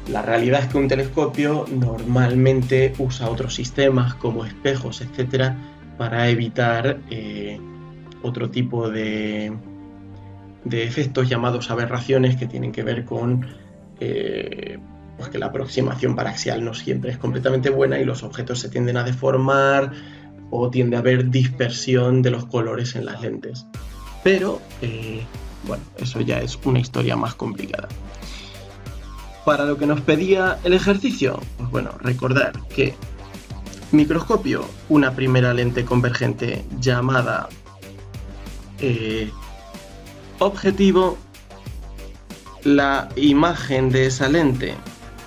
La realidad es que un telescopio normalmente usa otros sistemas como espejos, etcétera, para evitar otro tipo de efectos llamados aberraciones, que tienen que ver con pues que la aproximación paraxial no siempre es completamente buena y los objetos se tienden a deformar o tiende a haber dispersión de los colores en las lentes. Pero bueno, eso ya es una historia más complicada. Para lo que nos pedía el ejercicio, pues bueno, recordar que microscopio, una primera lente convergente llamada objetivo, la imagen de esa lente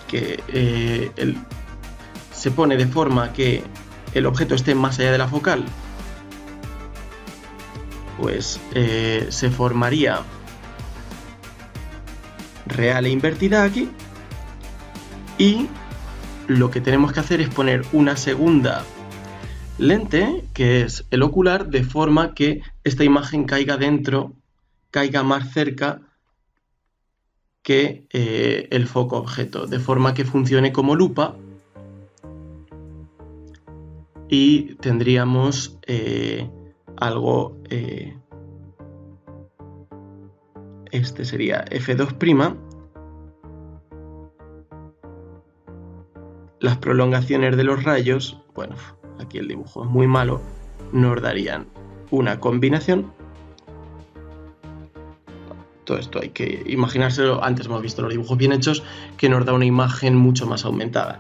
que se pone de forma que el objeto esté más allá de la focal, pues se formaría real e invertida aquí, y lo que tenemos que hacer es poner una segunda lente, que es el ocular, de forma que esta imagen caiga más cerca que el foco objeto, de forma que funcione como lupa, y tendríamos algo, este sería F2'. Las prolongaciones de los rayos, bueno, aquí el dibujo es muy malo, nos darían una combinación. Todo esto hay que imaginárselo, antes hemos visto los dibujos bien hechos, que nos da una imagen mucho más aumentada.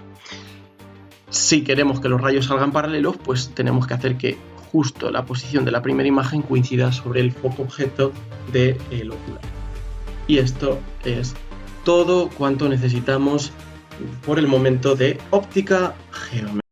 Si queremos que los rayos salgan paralelos, pues tenemos que hacer que justo la posición de la primera imagen coincida sobre el foco objeto del ocular. Y esto es todo cuanto necesitamos por el momento de óptica geométrica.